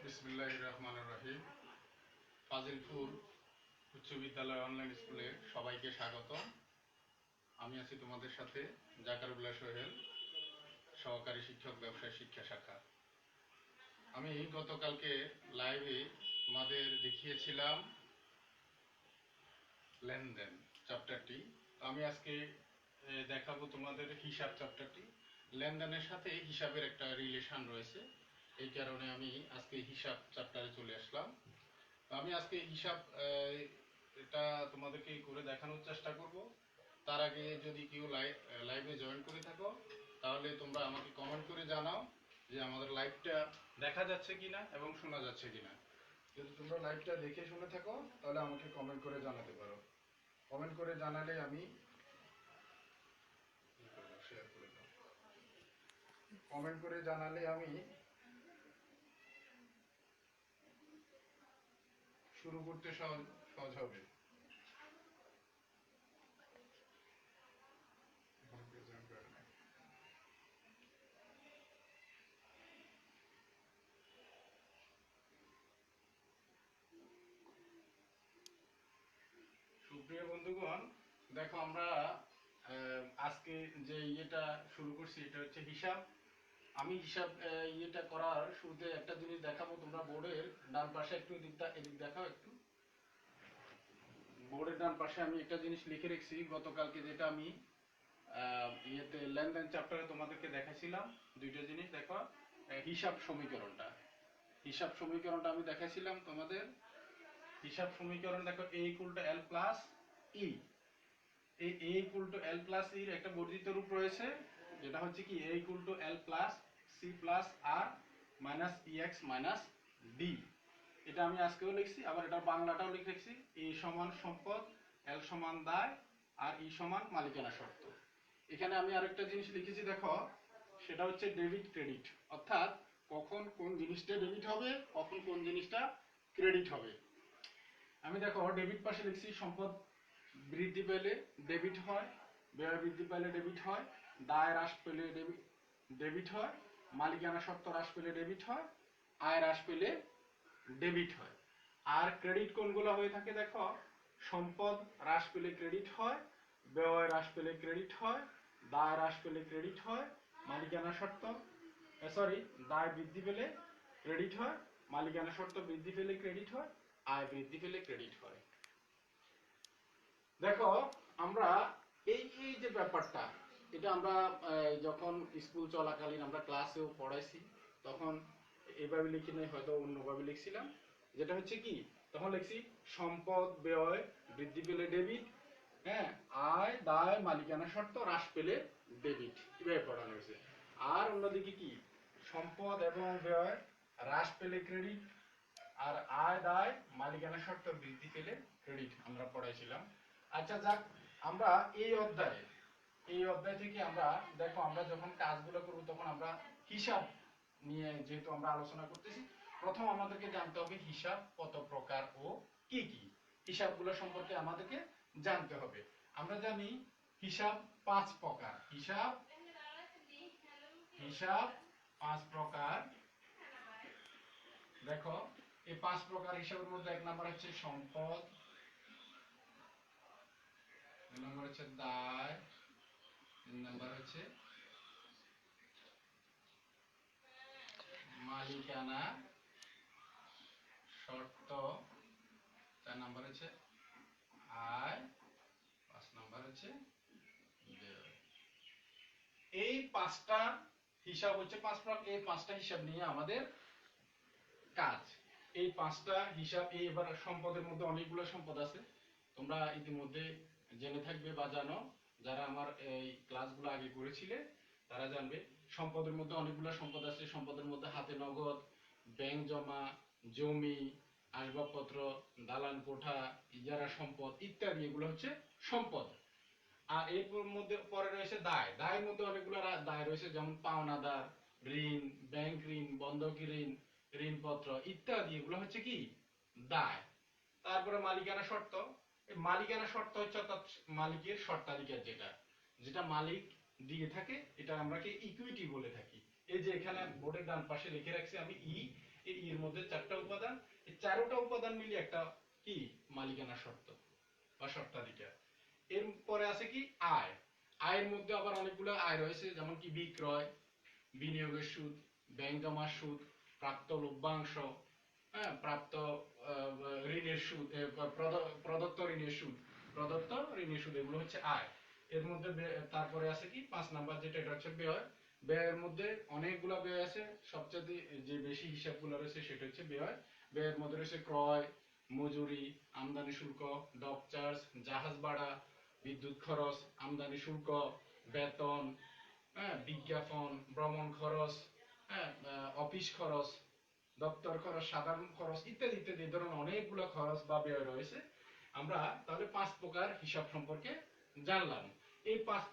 বিসমিল্লাহির রহমানির রহিম। ফাজিলপুর উচ্চ বিদ্যালয় অনলাইন স্কুলে সবাইকে স্বাগত। আমি আছি তোমাদের সাথে জাকারুল্লাহ সোহেল, সহকারী শিক্ষক, ব্যবসায় শিক্ষা শাখা। আমি গতকালকে লাইভে তোমাদের দেখিয়েছিলাম লেনদেন চ্যাপ্টারটি। আমি আজকে দেখাবো তোমাদের হিসাব চ্যাপ্টারটি। লেনদেনের সাথে হিসাবের একটা রিলেশন রয়েছে, এই কারণে আমি আজকে হিসাব চ্যাপ্টারে চলে আসলাম। আমি আজকে হিসাব এটা তোমাদেরকে করে দেখানোর চেষ্টা করব। তার আগে যদি কেউ লাইভে জয়েন করে থাকো, তাহলে তোমরা আমাকে কমেন্ট করে জানাও যে আমাদের লাইভটা দেখা যাচ্ছে কিনা এবং শোনা যাচ্ছে কিনা। যদি তোমরা লাইভটা দেখে শুনে থাকো, তাহলে আমাকে কমেন্ট করে জানাতে পারো। কমেন্ট করে জানালে আমি শেয়ার করে দাও। কমেন্ট করে জানালে আমি শুরু করতে সহজ হবে। সুপ্রিয় বন্ধুগণ, দেখো আমরা আজকে যে ইয়েটা শুরু করছি, এটা হচ্ছে হিসাব। আমি হিসাব ইয়েটা করার শুরুতে একটা জিনিস দেখাবো। তোমরা বোর্ডের ডান পাশে একটু এদিক দেখাও একটু। বোর্ডের ডান পাশে আমি একটা জিনিস লিখে রেখেছি গতকালকে, যেটা আমি ইয়েতে লেনদেন চ্যাপ্টারে তোমাদেরকে দেখাইছিলাম। দুইটা জিনিস দেখো, হিসাব সমীকরণটা আমি দেখাইছিলাম তোমাদের। হিসাব সমীকরণ দেখো, a equal to l plus e। এই a equal to l plus e এর একটা বর্ধিত রূপ রয়েছে, যেটা হচ্ছে কি a equal to l plus c plus r minus ex minus d। এটা আমি আজকেও লিখছি, আবার এটা বাংলাটাও লিখে রেখেছি। a সমান সম্পদ, l সমান দায়, আর e সমান মালিকানা শর্ত। এখানে আমি আরেকটা জিনিস লিখেছি দেখো, সেটা হচ্ছে ডেবিট ক্রেডিট, অর্থাৎ কখন কোন জিনিসটা ডেবিট হবে, কখন কোন জিনিসটা ক্রেডিট হবে। আমি দেখো ডেবিট পাশে লিখছি সম্পদ বৃদ্ধি পেলে ডেবিট হয়, ব্যয় বৃদ্ধি পেলে ডেবিট হয়, দায় হ্রাস পেলে ডেবিট হয়, মালিকানা শর্ত হ্রাস পেলে ডেবিট হয়, আয় হ্রাস পেলে ডেবিট হয়। আর ক্রেডিট কোনগুলো হয়ে থাকে দেখো, সম্পদ হ্রাস পেলে ক্রেডিট হয়, ব্যয় হ্রাস পেলে ক্রেডিট হয়, দায় হ্রাস পেলে ক্রেডিট হয়, মালিকানা শর্ত দায় বৃদ্ধি পেলে ক্রেডিট হয়, মালিকানা শর্ত বৃদ্ধি পেলে ক্রেডিট হয়, আয় বৃদ্ধি পেলে ক্রেডিট হয়। দেখো আমরা এই এই যে ব্যাপারটা, এটা আমরা যখন স্কুল চলাকালীন আমরা ক্লাসেও পড়াইছি, তখন এইভাবে লিখি নাই, হয়তো অন্যভাবে লিখছিলাম। যেটা হচ্ছে কি, তখন লিখছি সম্পদ ব্যয় বৃদ্ধি পেলে ডেবিট, হ্যাঁ, আয় দায় মালিকানা শর্ত হ্রাস পেলে ডেবিট, এভাবে পড়ানো হয়েছে। আর অন্যদিকে কি, সম্পদ এবং ব্যয় হ্রাস পেলে ক্রেডিট, আর আয় দায় মালিকানা শর্ত বৃদ্ধি পেলে ক্রেডিট আমরা পড়াইছিলাম। আচ্ছা যাক, আমরা এই অধ্যায় থেকে আমরা দেখো, আমরা যখন কাজগুলো করব তখন আমরা হিসাব নিয়ে যেহেতু আমরা আলোচনা করতেছি, প্রথম আমাদেরকে জানতে হবে হিসাব কত প্রকার ও কি কি। হিসাবগুলো সম্পর্কে আমাদেরকে জানতে হবে। আমরা জানি হিসাব 5 প্রকার। হিসাব 5 প্রকার। দেখো এই 5 প্রকার হিসাবের মধ্যে 1 নাম্বার হচ্ছে সম্পদ, 2 নাম্বার হচ্ছে দায়, 3 নাম্বার হচ্ছে মালিকানা শর্ত, 4 নাম্বার হচ্ছে আয়, 5 নাম্বার হচ্ছে ব্যয়। এই 5টা হিসাব হচ্ছে 5 প্রকার। এই 5টা হিসাব নিয়ে আমাদের কাজ। এই 5টা হিসাব, এবার সম্পদের মধ্যে অনেকগুলো সম্পদ আছে, তোমরা ইতিমধ্যে জেনে থাকবে বা জানো। যারা আমার এই ক্লাসগুলো আগে করেছিলে তারা জানবে। সম্পদের মধ্যে অনেকগুলো সম্পদ আছে। সম্পদের মধ্যে হাতে নগদ, ব্যাংক জমা, জমি, আসবাবপত্র, দালান কোঠা, ইজারা সম্পদ ইত্যাদি, এগুলো হচ্ছে সম্পদ। আর এর মধ্যে পরে রয়েছে দায়। দায়ের মধ্যে অনেকগুলো দায় রয়েছে, যেমন পাওনাদার, ঋণ, ব্যাংক ঋণ, বন্ধকি ঋণ, ঋণপত্র ইত্যাদি, এগুলো হচ্ছে কি দায়। তারপরে মালিকানা শর্ত। এই মালিকানা শর্ত হচ্ছে অর্থাৎ মালিকের শর্তাধিকার, যেটা যেটা মালিক দিয়ে থাকে, এটা আমরা কি ইকুইটি বলে থাকি। এই যে এখানে বোর্ডের ডান পাশে লিখে রাখছি আমি ই, এই এর মধ্যে 4টা উপাদান, এই 4টা উপাদান মিলিয়ে একটা কি মালিকানা শর্ত বা শর্তাধিকার। এরপরে আছে কি আয়। আয়ের মধ্যে আবার অনেকগুলো আয় রয়েছে, যেমন কি বিক্রয়, বিনিয়োগের সুদ, ব্যাংক জমার সুদ, প্রাপ্ত লভ্যাংশ, হ্যাঁ, প্রাপ্ত ঋণের সুদ, প্রদত্ত ঋণের সুদ, প্রদত্ত ঋণের সুদ, এগুলো হচ্ছে আয়। এর মধ্যে তারপরে আছে কি 5 নাম্বার যেটা, এটা হচ্ছে ব্যয়। ব্যয়ের মধ্যে অনেকগুলো ব্যয় আছে, সবচেয়ে যে বেশি হিসাবগুলো রয়েছে সেটা হচ্ছে ব্যয়। ব্যয়ের মধ্যে রয়েছে ক্রয়, মজুরি, আমদানি শুল্ক, ডক চার্জ, জাহাজ ভাড়া, বিদ্যুৎ খরচ, আমদানি শুল্ক, বেতন, হ্যাঁ, বিজ্ঞাপন, ভ্রমণ খরচ, হ্যাঁ, অফিস খরচ, দপ্তর খরচ, সাধারণ খরচ, ইত্যাদি ইত্যাদি ধরনের অনেকগুলো খরচ বা ব্যয় রয়েছে। আমরা তাহলে 5 প্রকার হিসাব সম্পর্কে জানলাম। এই 5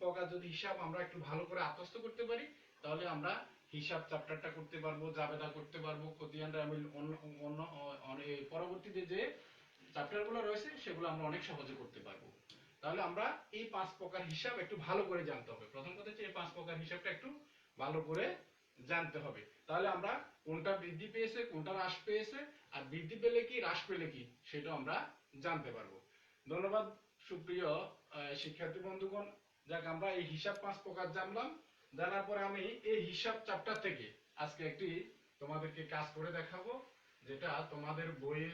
প্রকার যদি হিসাব আমরা একটু ভালো করে আত্মস্থ করতে পারি, তাহলে আমরা হিসাব চ্যাপ্টারটা করতে পারবো, জাবেদা করতে পারবো, খতিয়ান রামিল, অন্য পরবর্তীতে যে চ্যাপ্টারগুলো রয়েছে সেগুলো আমরা অনেক সহজে করতে পারবো। তাহলে আমরা এই 5 প্রকার হিসাব একটু ভালো করে জানতে হবে। প্রথম কথা হচ্ছে এই 5 প্রকার হিসাবটা একটু ভালো করে জানতে হবে। তাহলে আমরা কোনটা বৃদ্ধি পেয়েছে, কোনটা হ্রাস পেয়েছে, আর বৃদ্ধি পেলে কি, হ্রাস পেলে কি, সেটা আমরা জানতে পারবো। ধন্যবাদ সুপ্রিয় শিক্ষার্থী বন্ধুগণ। যাক, আমরা এই হিসাব 5 প্রকার জানলাম। জানার পরে আমি এই হিসাব চ্যাপ্টার থেকে আজকে একটি তোমাদেরকে কাজ করে দেখাবো, যেটা তোমাদের বইয়ে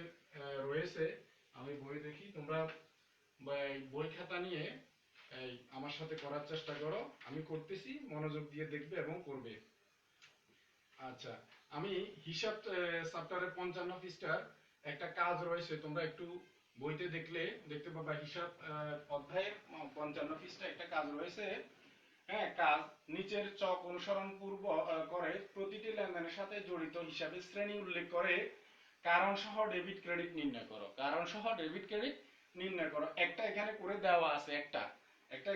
রয়েছে। আমি বই দেখি, তোমরা বই খাতা নিয়ে আমার সাথে করার চেষ্টা করো। আমি করতেছি, মনোযোগ দিয়ে দেখবে এবং করবে। আচ্ছা, আমি হিসাব চ্যাপ্টারের 55 পৃষ্ঠার একটা কাজ রয়েছে, তোমরা একটু বইতে দেখলে দেখতে পাবা। হিসাব অধ্যায়ের 55 পৃষ্ঠা একটা কাজ রয়েছে। হ্যাঁ, কাজ নিচের চক অনুসরণ পূর্ব করে প্রতিটি লেনদেনের সাথে জড়িত হিসাবের শ্রেণী উল্লেখ করে কারণ সহ ডেবিট ক্রেডিট নির্ণয় করো। কারণ সহ ডেবিট ক্রেডিট নির্ণয় করো। একটা এখানে করে দেওয়া আছে, একটা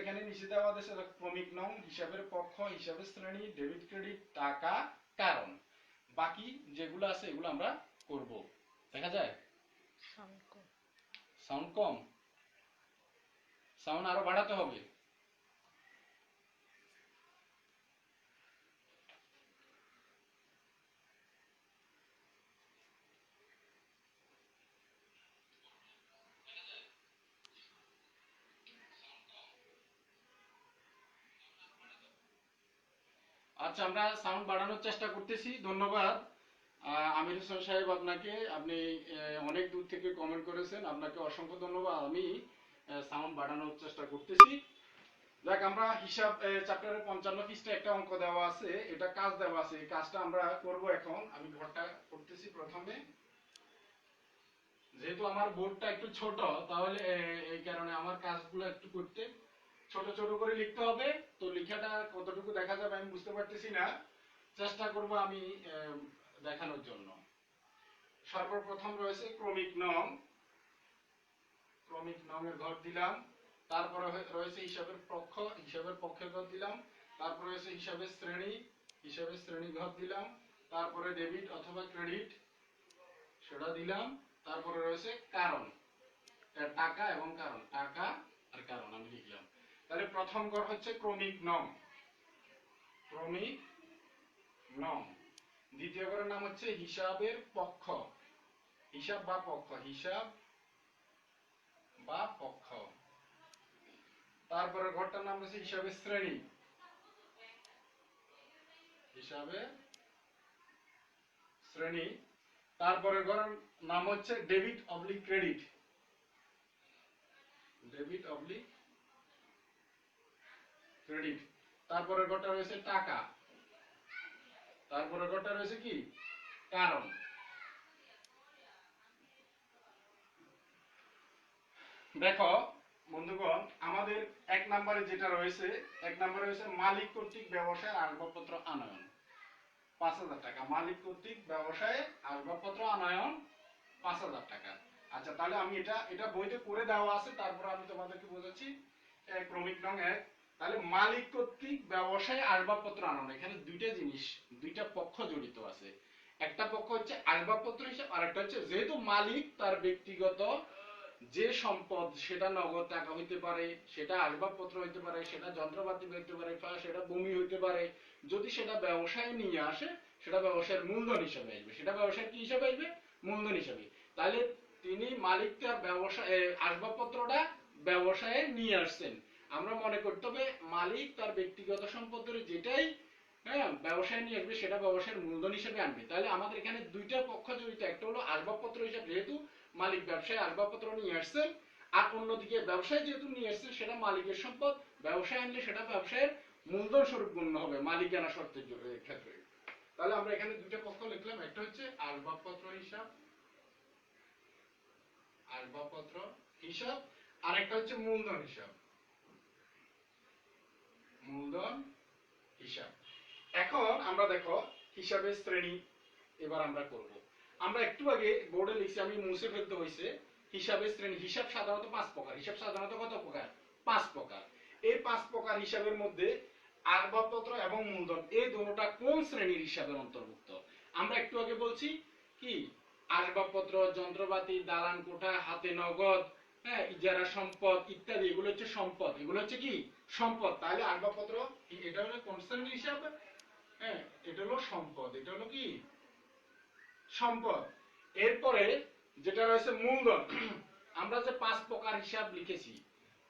এখানে নিচে দেওয়া আছে, ক্রমিক নং, হিসাবের পক্ষ, হিসাবের শ্রেণী, ডেবিট ক্রেডিট, টাকা, কারণ। বাকি যেগুলো আছে এগুলো আমরা করব। দেখা যায় সাউন্ড কম, সাউন্ড আরো বাড়াতে হবে। আচ্ছা, আমরা সাউন্ড বাড়ানোর চেষ্টা করতেছি। ধন্যবাদ আমির হোসেন সাহেব, আপনাকে, আপনি অনেক দূর থেকে কমেন্ট করেছেন, আপনাকে অসংখ্য ধন্যবাদ। আমি সাউন্ড বাড়ানোর চেষ্টা করতেছি। দেখ, আমরা হিসাব চ্যাপ্টারের 55 পৃষ্ঠা একটা অঙ্ক দেওয়া আছে, এটা কাজ দেওয়া আছে। এই কাজটা আমরা করব এখন। আমি ঘরটা করতেছি প্রথমে, যেহেতু আমার বোর্ডটা একটু ছোট, তাহলে এই কারণে আমার কাজগুলো একটু করতে ছোট ছোট করে লিখতে হবে। তো লেখাটা কতটুকু দেখা যাবে আমি বুঝতে পারতেছি না, চেষ্টা করব আমি দেখানোর জন্য। সর্বপ্রথম রয়েছে ক্রমিক নং। ক্রমিক নং এর ঘর দিলাম। তারপরে রয়েছে হিসাবের পক্ষ, হিসাবের পক্ষের ঘর দিলাম। তারপরে রয়েছে হিসাবের শ্রেণী, হিসাবের শ্রেণী ঘর দিলাম। তারপরে ডেবিট অথবা ক্রেডিট, সেটা দিলাম। তারপরে রয়েছে কারণ, টাকা এবং কারণ, টাকা আর কারণ আমি লিখলাম। তাহলে প্রথম ঘর হচ্ছে ক্রমিক নং, ক্রমিক নং। দ্বিতীয় ঘরের নাম হচ্ছে হিসাবের পক্ষ, হিসাব বা পক্ষ, হিসাব বা পক্ষ। তারপরে ঘরটার নাম হচ্ছে হিসাবের শ্রেণী, হিসাবের শ্রেণী। তারপরে ঘরের নাম হচ্ছে debit oblique credit, debit oblique credit. তারপরে ঘরটা রয়েছে টাকা। তারপরে ঘরটা রয়েছে কি, কারণ। দেখো বন্ধুগণ, আমাদের 1 নম্বরে যেটা রয়েছে, 1 নম্বরে রয়েছে মালিক কর্তৃক ব্যবসায়ের আসবাবপত্র আনয়ন, 5000 টাকা। মালিক কর্তৃক ব্যবসায়ে আসবাবপত্র আনয়ন 5000 টাকা। আচ্ছা, তাহলে আমি এটা বইতে করে দেওয়া আছে, তারপর আমি তোমাদেরকে বোঝাচ্ছি। ক্রমিক নং 1। তাহলে মালিক কর্তৃক ব্যবসায়ে আসবাবপত্র আনয়ন, এখানে দুইটা জিনিস, দুইটা পক্ষ জড়িত আছে। একটা পক্ষ হচ্ছে আসবাবপত্র হিসাব, আর একটা হচ্ছে যেহেতু মালিক তার ব্যক্তিগত যে সম্পদ, সেটা নগদ টাকা হইতে পারে, সেটা আসবাবপত্র হইতে পারে, সেটা যন্ত্রপাতি হইতে পারে, সেটা ভূমি হইতে পারে, যদি সেটা ব্যবসায় নিয়ে আসে সেটা ব্যবসায়ের মূলধন হিসাবে আসবে, সেটা ব্যবসায়ের কি হিসাবে আসবে? মূলধন হিসাবে। তাহলে তিনি মালিক তার ব্যবসা আসবাবপত্রটা ব্যবসায়ে নিয়ে আসছেন। আমরা মনে করতে হবে মালিক তার ব্যক্তিগত সম্পদের যেটাই হ্যাঁ ব্যবসায় নিয়ে আসবে সেটা ব্যবসায়ের মূলধন হিসেবে আনবে। তাহলে আমাদের এখানে দুইটা পক্ষ জড়িত, একটা হলো আসবাবপত্র হিসাবে, যেহেতু মালিক ব্যবসায় আসবাবপত্র নিয়ে আসছেন, আর অন্যদিকে ব্যবসায় যেহেতু নিয়ে আসছে সেটা মালিকের সম্পদ, ব্যবসায় আনলে সেটা ব্যবসায়ের মূলধন স্বরূপ গণ্য হবে মালিকানা শর্তের ক্ষেত্রে। তাহলে আমরা এখানে দুইটা পক্ষ লিখলাম, একটা হচ্ছে আসবাবপত্র হিসাব, আসবাবপত্র হিসাব, আর একটা হচ্ছে মূলধন হিসাব, মূলধন হিসাব। এখন আমরা দেখো হিসাবের শ্রেণী এবার আমরা করব। আমরা একটু আগে বোর্ডে লিখছি, আমি মুছে ফেলতে হয়েছে, হিসাবের শ্রেণী। হিসাব সাধারণত 5 প্রকার। হিসাব সাধারণত কত প্রকার? 5 প্রকার। এই 5 প্রকার হিসাবের মধ্যে আসবাবপত্র এবং মূলধন এই দুটোটা কোন শ্রেণীর হিসাবের অন্তর্ভুক্ত? আমরা একটু আগে বলছি কি আসবাবপত্র, যন্ত্রপাতি, দালান কোঠা, হাতে নগদ, হ্যাঁ ইজারা সম্পদ ইত্যাদি, এগুলো হচ্ছে সম্পদ। এগুলো হচ্ছে কি সম্পদ। তাহলে আসবাবপত্র এটা হলো কোন শ্রেণীর হিসাব? হ্যাঁ এটা হলো সম্পদ, এটা হলো কি সম্পদ। এরপরে যেটা রয়েছে মূলধন। আমরা যে 5 প্রকার হিসাব লিখেছি,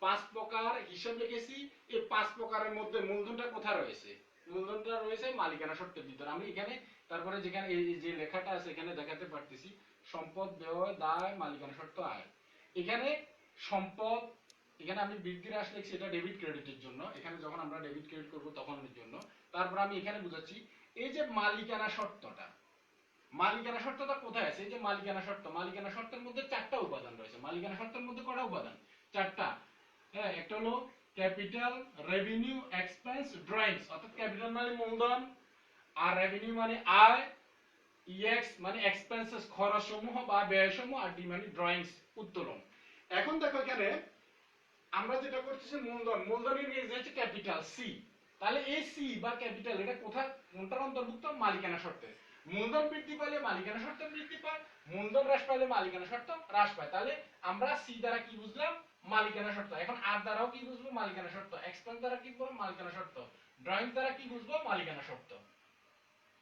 5 প্রকার হিসাব লিখেছি, এই 5 প্রকারের মধ্যে মূলধনটা কোথায় রয়েছে? মূলধনটা রয়েছে মালিকানা শর্তের ভিতরে। আমি এখানে তারপরে যেখানে এই যে লেখাটা আছে এখানে দেখাতে পারতেছি সম্পদ, ব্যয়, দায়, মালিকানা শর্ত, আয়। এখানে সম্পদ, এখানে আমি বৃদ্ধি হ্রাস লিখছি, এটা ডেবিট ক্রেডিটের জন্য। এখানে যখন আমরা ডেবিট ক্রেডিট করব তখন এর জন্য। তারপর আমি এখানে বুঝাচ্ছি এই যে মালিকানা শর্তটা, মালিকানা শর্তটা কোথায় আছে? এই যে মালিকানা শর্ত, মালিকানা শর্তের মধ্যে 4টা উপাদান রয়েছে। মালিকানা শর্তের মধ্যে কয়টা উপাদান? 4টা। হ্যাঁ একটা হলো ক্যাপিটাল, রেভিনিউ, এক্সপেন্স, ড্রয়িংস। অর্থাৎ ক্যাপিটাল মানে মূলধন, আর রেভিনিউ মানে আয়, ইএক্স মানে এক্সপেন্সেস খরচ সমূহ বা ব্যয় সমূহ, আর ডি মানে ড্রয়িংস উত্তোলন। এখন দেখো এখানে আমরা যেটা করতেছি মূলধন, মূলধনের ইংরেজি হচ্ছে ক্যাপিটাল, সি। তাহলে এই সি বা ক্যাপিটাল এটা কোথায় কোনটার অন্তর্ভুক্ত? মালিকানা শর্তে। মূলধন বৃদ্ধি পেলে মালিকানা শর্ত বৃদ্ধি পায়, মূলধন হ্রাস পেলে মালিকানা শর্ত হ্রাস পায়। তাহলে আমরা সি দ্বারা কি বুঝলাম? মালিকানা শর্ত। এখন আর দ্বারাও কি বুঝবো? মালিকানা শর্ত। এক্সপেন্স দ্বারা কি বুঝবো? মালিকানা শর্ত। ড্রয়িং দ্বারা কি বুঝবো? মালিকানা শর্ত।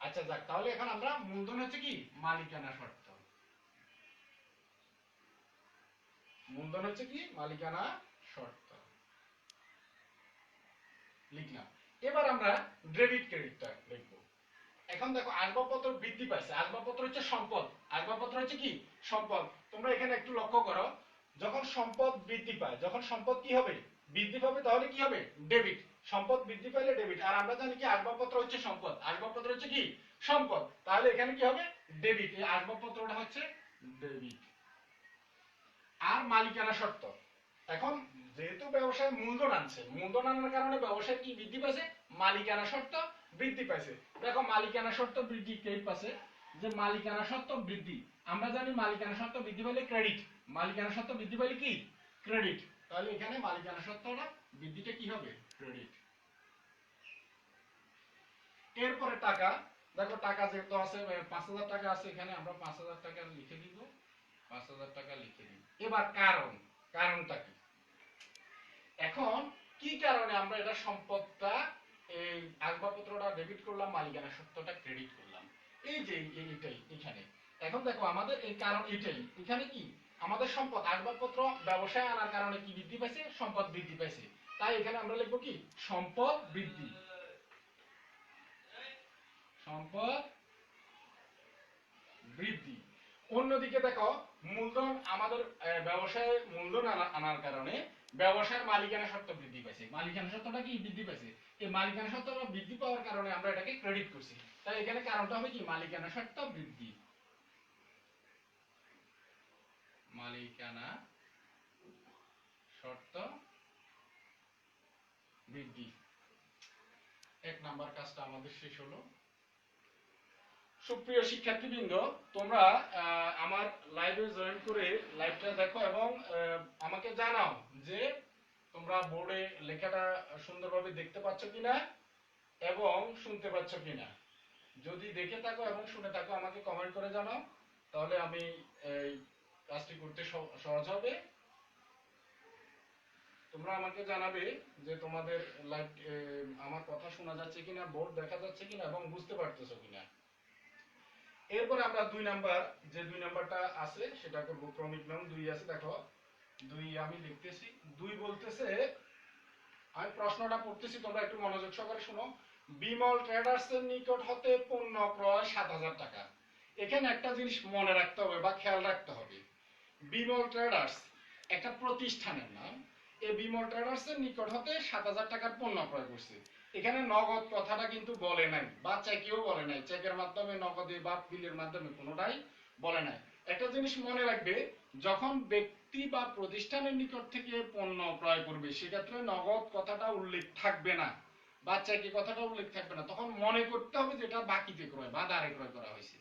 আচ্ছা যাক, তাহলে এখন আমরা মূলধন হচ্ছে কি মালিকানা শর্ত, মূলধন হচ্ছে কি মালিকানা শর্ত লিখলাম। এবার আমরা ডেবিট ক্রেডিটটা লিখব। এখন দেখো আসবাবপত্র বৃদ্ধি পাইছে, আসবাবপত্র হচ্ছে সম্পদ, আসবাবপত্র হচ্ছে কি সম্পদ। তোমরা এখানে একটু লক্ষ্য করো, যখন সম্পদ বৃদ্ধি পায়, যখন সম্পদ কি হবে? বৃদ্ধি পাবে, তাহলে কি হবে? ডেবিট। সম্পদ বৃদ্ধি পাইলে ডেবিট। আর আমরা জানি কি আসবাবপত্র হচ্ছে সম্পদ, আসবাবপত্র হচ্ছে কি সম্পদ। তাহলে এখানে কি হবে? ডেবিট। এই আসবাবপত্রটা হচ্ছে ডেবিট। আর মালিকানা শর্ত, এখন যেহেতু ব্যবসায় মূলধন আনছে, মূলধন আনার কারণে ব্যবসায় কি বৃদ্ধি পাইছে? মালিকানা শর্ত বৃদ্ধি পাইছে। দেখো মালিকানা শর্ত বৃদ্ধি কে পাইছে? যে মালিকানা শর্ত বৃদ্ধি, আমরা জানি মালিকানা শর্ত বৃদ্ধি পেলে ক্রেডিট, মালিকানা শর্ত বৃদ্ধি পেলে কি ক্রেডিট। তাহলে এখানে মালিকানা শর্তটা বৃদ্ধিটা কি হবে? ক্রেডিট। এরপরে টাকা, দেখো টাকা যেহেতু আছে 5000 টাকা আছে, এখানে আমরা 5000 টাকা লিখে দিব, 5000 টাকা লিখে দিব। এবার কারণ, কারণটা কি? এখন কি কারণে আমরা এটা সম্পদটা এই আসবাবপত্রটা ডেবিট করলাম, মালিকানা সত্ত্বটা ক্রেডিট করলাম? এই যে এইটাই এখানে। এখন দেখো আমাদের এই কারণ এটাই, এখানে কি আমাদের সম্পদ আসবাবপত্র ব্যবসায় আনার কারণে কি বৃদ্ধি পাইছে? সম্পদ বৃদ্ধি পাইছে। তাই এখানে আমরা লিখবো কি সম্পদ বৃদ্ধি, সম্পদ বৃদ্ধি। অন্যদিকে দেখো মূলধন আমাদের ব্যবসায় মূলধন আনার কারণে ব্যবসায়ের মালিকানা সত্ত্ব বৃদ্ধি পাইছে, মালিকানা সত্ত্বটা কি বৃদ্ধি পাইছে। এই মালিকানা সত্ত্বটা বৃদ্ধি পাওয়ার কারণে আমরা এটাকে ক্রেডিট করছি। তাই এখানে কারণটা হবে কি মালিকানা সত্ত্ব বৃদ্ধি, মালিকানা শর্ত বৃদ্ধি। 1 নাম্বার কাজটা আমাদের শেষ হলো। সুপ্রিয় শিক্ষার্থীবৃন্দ, তোমরা আমার লাইভে জয়েন করে লাইভটা দেখো এবং আমাকে জানাও যে তোমরা বোর্ডে লেখাটা সুন্দরভাবে দেখতে পাচ্ছ কিনা এবং শুনতে পাচ্ছ কিনা। যদি দেখে থাকো এবং শুনে থাকো আমাকে কমেন্ট করে জানাও, তাহলে আমি এই কাজটি করতে সহজ হবে। তোমরা আমাকে জানাবে যে তোমাদের লাইভ আমার কথা শোনা যাচ্ছে কিনা, বোর্ড দেখা যাচ্ছে কিনা এবং বুঝতে পারতেছো কিনা। এরপরে আমরা 2 নাম্বার, যে 2 নাম্বারটা আছে সেটা করব। ক্রমিক নিয়ম 2 আছে, দেখো 2 আমি লিখতেছি। 2 বলতেছে, আমি প্রশ্নটা পড়তেছি, তোমরা একটু মনোযোগ সহকারে শুনো। বিমল ট্রেডার্স এর নিকট হতে পণ্য ক্রয় 7000 টাকা। এখানে একটা জিনিস মনে রাখতে হবে বা খেয়াল রাখতে হবে, বিমল ট্রেডার্স একটা প্রতিষ্ঠানের নাম। এই বিমল ট্রেডার্স এর নিকট হতে 7000 টাকার পণ্য ক্রয় করছে। এখানে নগদ কথাটা কিন্তু বলে নাই, বা চেকেও বলে নাই, চেকের মাধ্যমে, নগদে বা বিলের মাধ্যমে কোনোটাই বলে নাই। একটা জিনিস মনে রাখবে, যখন ব্যক্তি বা প্রতিষ্ঠানের নিকট থেকে পণ্য ক্রয় করবে সেক্ষেত্রে নগদ কথাটা উল্লেখ থাকবে না বা চেকে কথাটা উল্লেখ থাকবে না। তখন মনে করতে হবে যে এটা বাকিতে ক্রয় বা ধারে ক্রয় করা হয়েছে।